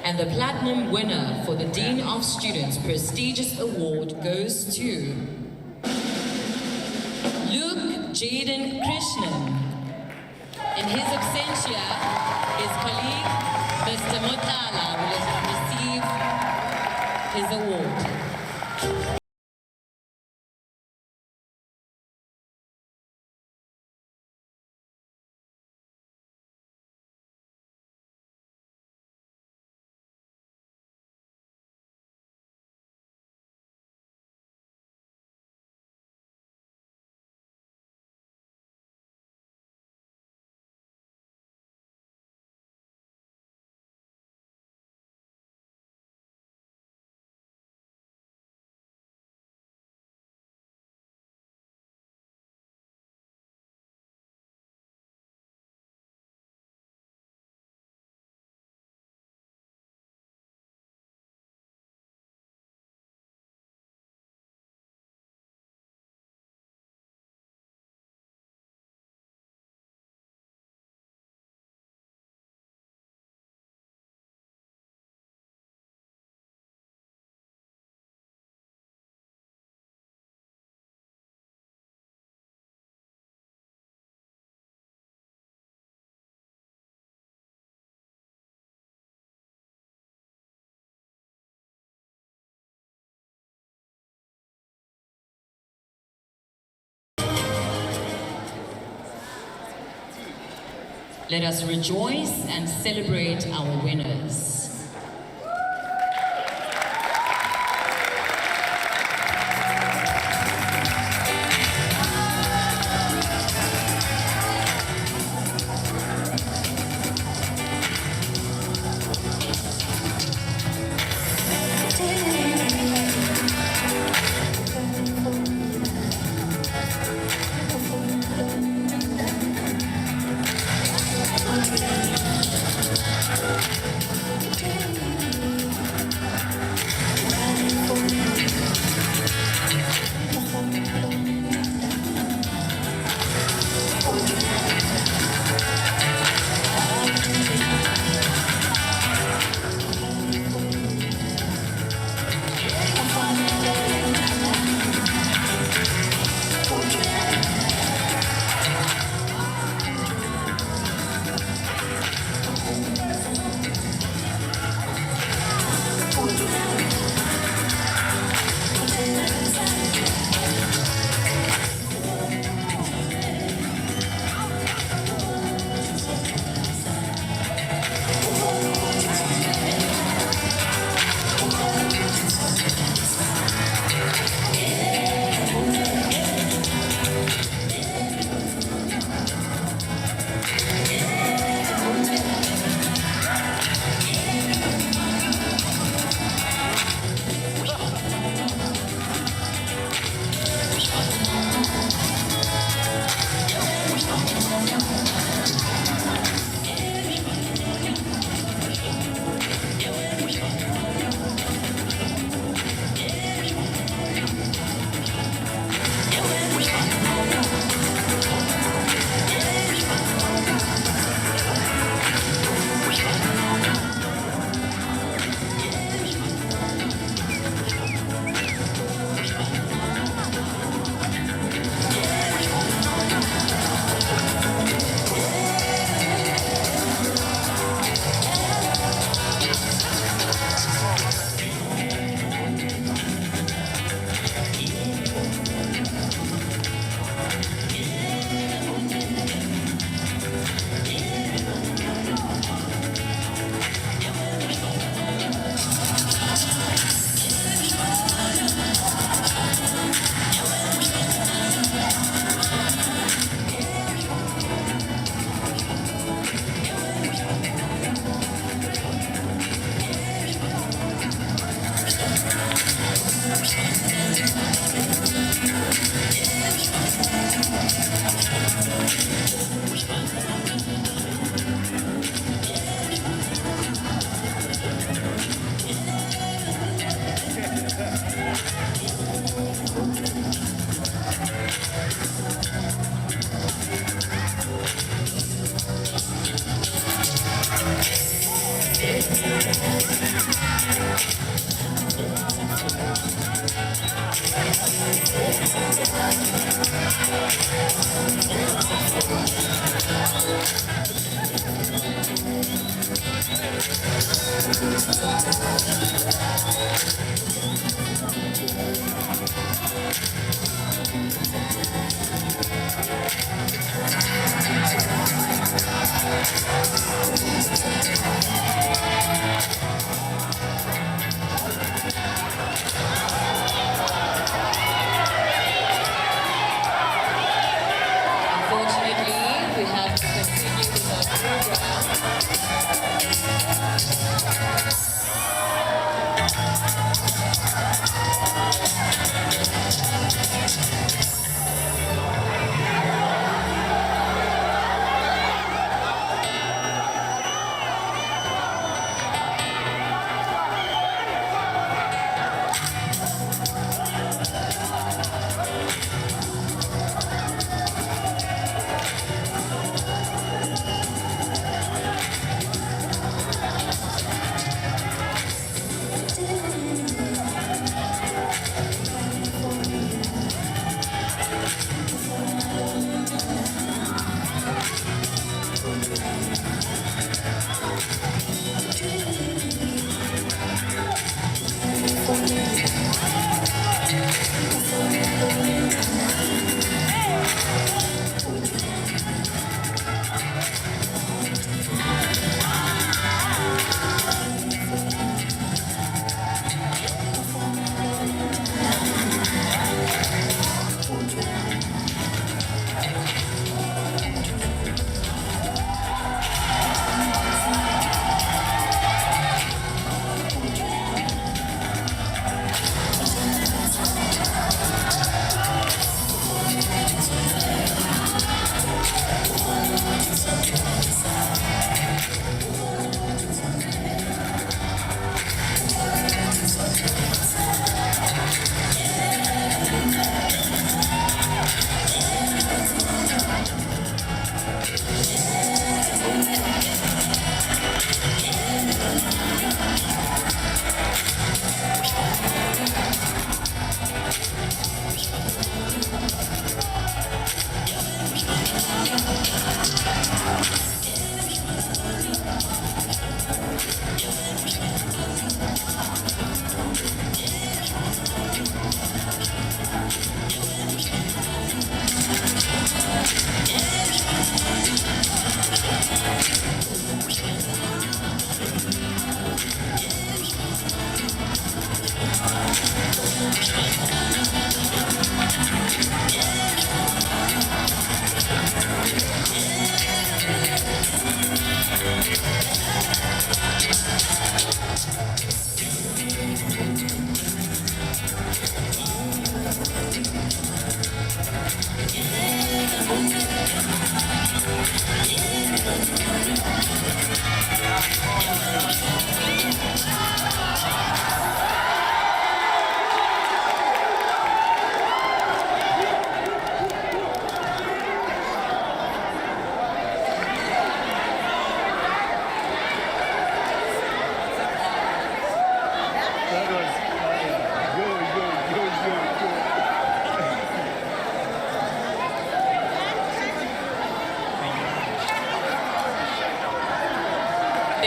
And the platinum winner for the Dean of Students prestigious award goes to Luke Jaden Krishnan. In his absentia, his colleague, Mr. Motala, will receive his award. Let us rejoice and celebrate our winners.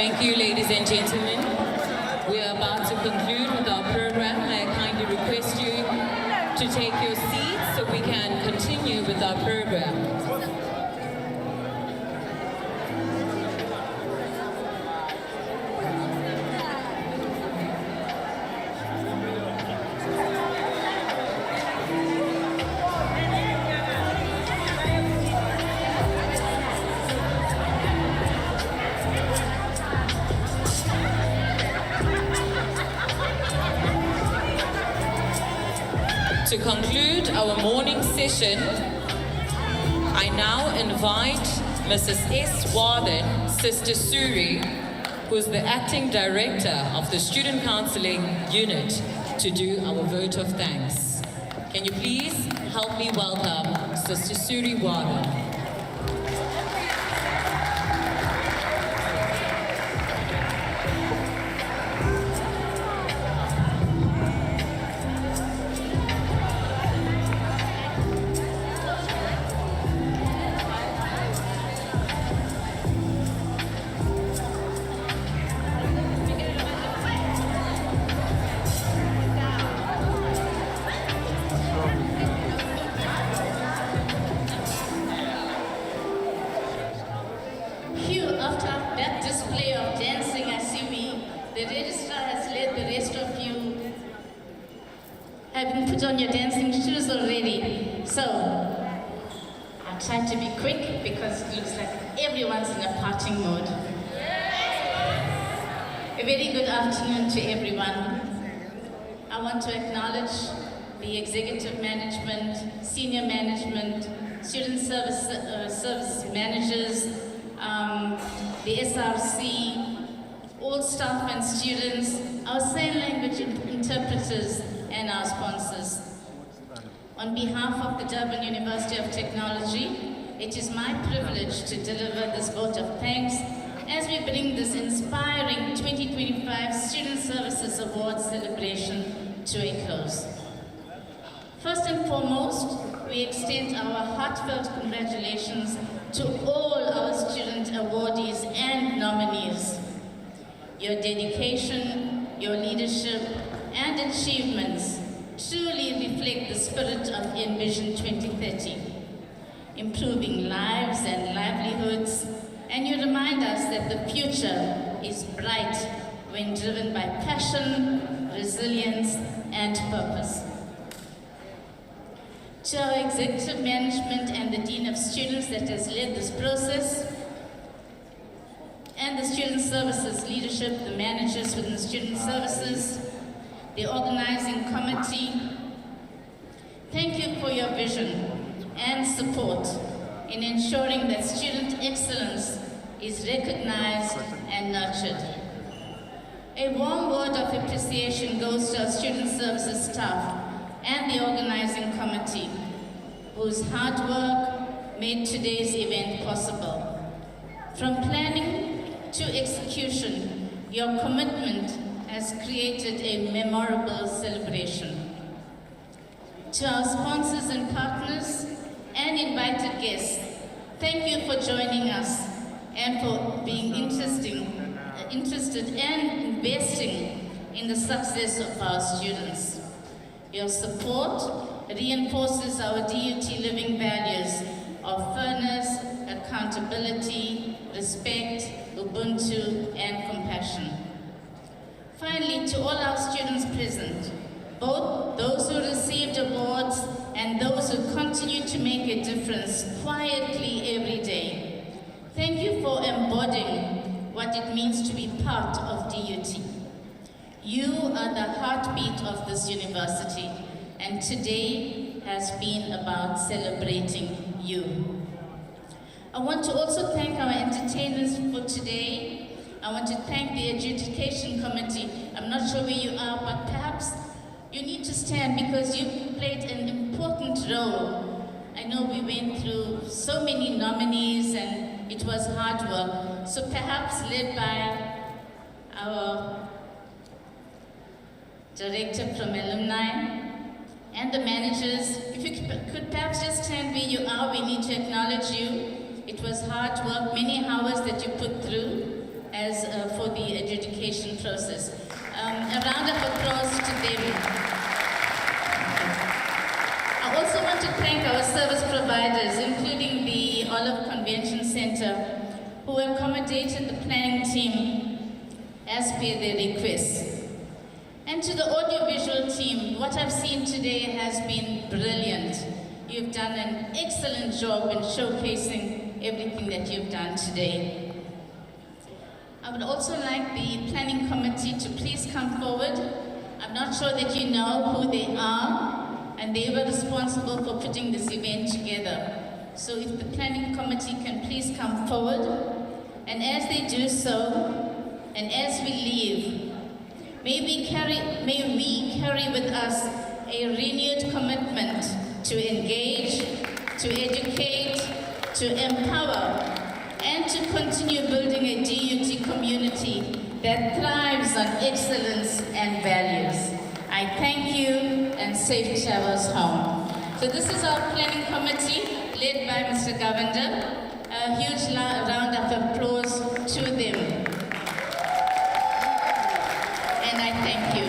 Thank you, ladies and gentlemen. We are about to conclude with our program. May I kindly request you to take your seats so we can continue with our program. To conclude our morning session, I now invite Mrs. S. Wathen, Sister Suri, who is the Acting Director of the Student Counseling Unit, to do our vote of thanks. Can you please help me welcome Sister Suri Wathen? On your dancing shoes already. So, I'll try to be quick because it looks like everyone's in a partying mode. A very good afternoon to everyone. I want to acknowledge the executive management, senior management, student service managers, the SRC, all staff and students, our sign language interpreters, and our sponsors. On behalf of the Durban University of Technology, it is my privilege to deliver this vote of thanks as we bring this inspiring 2025 Student Services Award celebration to a close. First and foremost, we extend our heartfelt congratulations to all our student awardees and nominees. Your dedication, your leadership, and achievements truly reflect the spirit of Envision 2030, improving lives and livelihoods, and you remind us that the future is bright when driven by passion, resilience, and purpose. To our executive management and the Dean of Students that has led this process, and the Student Services leadership, the managers within the Student Services, the organizing committee, thank you for your vision and support in ensuring that student excellence is recognized and nurtured. A warm word of appreciation goes to our Student Services staff and the organizing committee, whose hard work made today's event possible. From planning to execution, your commitment has created a memorable celebration. To our sponsors and partners and invited guests, thank you for joining us and for being interested and investing in the success of our students. Your support reinforces our DUT living values of fairness, accountability, respect, Ubuntu, and compassion. Finally, to all our students present, both those who received awards and those who continue to make a difference quietly every day, thank you for embodying what it means to be part of DUT. You are the heartbeat of this university, and today has been about celebrating you. I want to also thank our entertainers for today. I want to thank the Adjudication Committee. I'm not sure where you are, but perhaps you need to stand because you played an important role. I know we went through so many nominees and it was hard work. So perhaps led by our director from alumni and the managers, if you could perhaps just stand where you are, we need to acknowledge you. It was hard work, many hours that you put through. as for the adjudication process. A round of applause to them. I also want to thank our service providers, including the Olive Convention Center, who accommodated the planning team as per their requests. And to the audiovisual team, what I've seen today has been brilliant. You've done an excellent job in showcasing everything that you've done today. I would also like the planning committee to please come forward. I'm not sure that you know who they are, and they were responsible for putting this event together. So if the planning committee can please come forward, and as they do so, and as we leave, may we carry with us a renewed commitment to engage, to educate, to empower, and to continue building a DUT community that thrives on excellence and values. I thank you and safe travels home. So this is our planning committee led by Mr. Govender. A huge round of applause to them. And I thank you.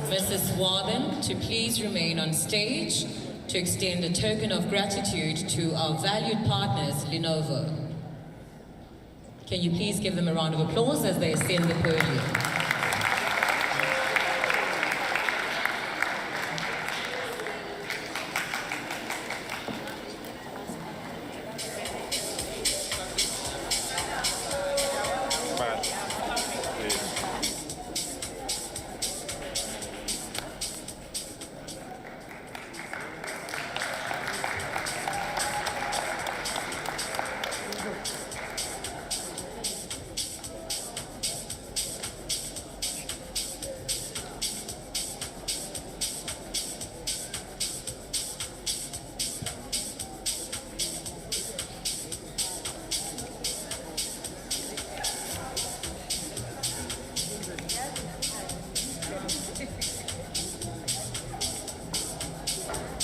Mrs. Warden to please remain on stage to extend a token of gratitude to our valued partners, Lenovo. Can you please give them a round of applause as they ascend the podium?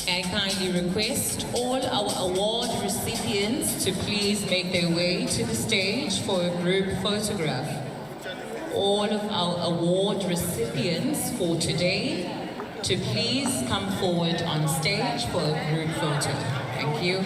I kindly request all our award recipients to please make their way to the stage for a group photograph. All of our award recipients for today to please come forward on stage for a group photo. Thank you.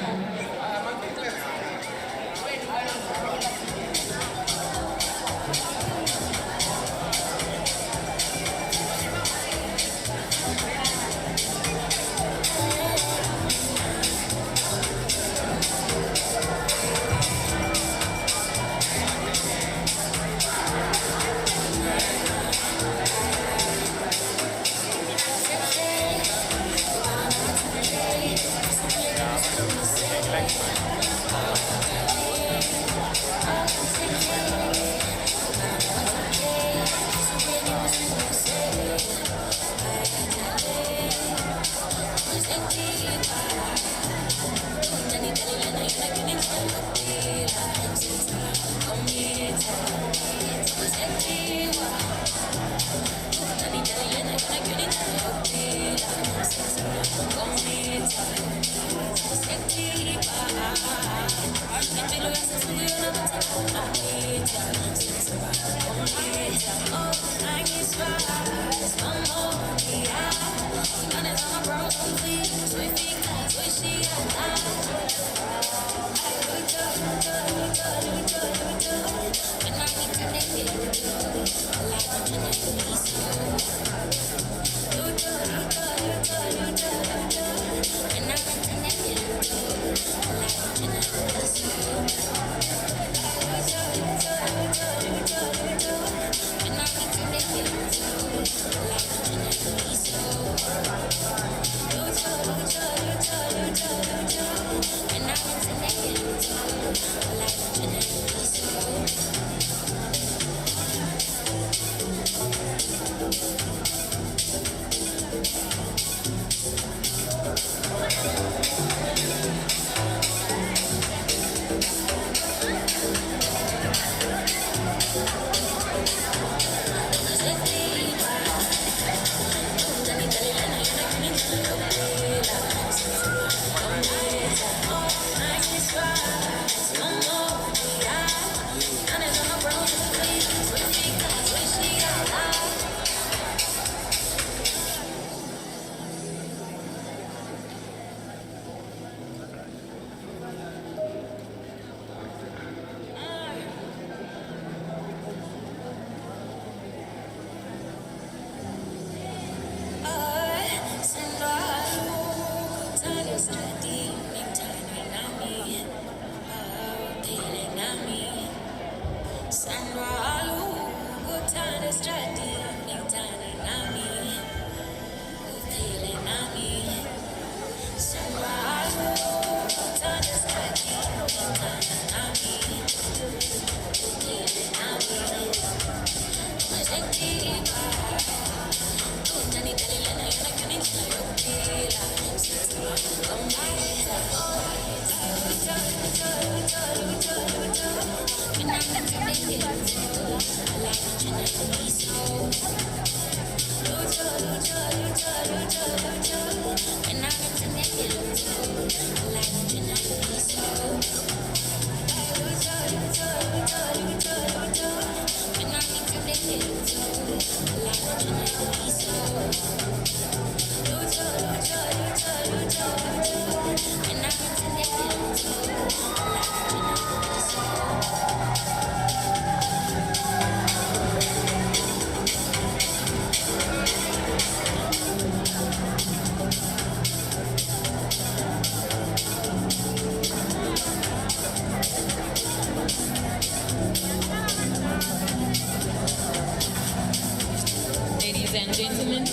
Ladies and gentlemen,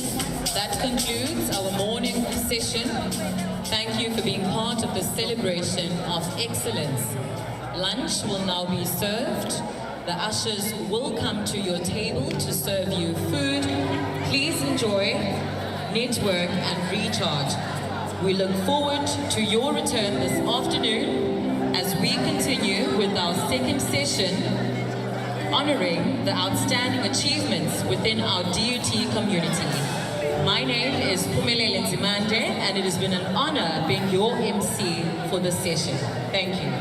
that concludes our morning session. Thank you for being part of the celebration of excellence. Lunch will now be served. The ushers will come to your table to serve you food. Please enjoy, network and recharge. We look forward to your return this afternoon as we continue with our second session honoring the outstanding achievements within our DUT community. My name is Pumelele Nzimande, and it has been an honor being your MC for this session. Thank you.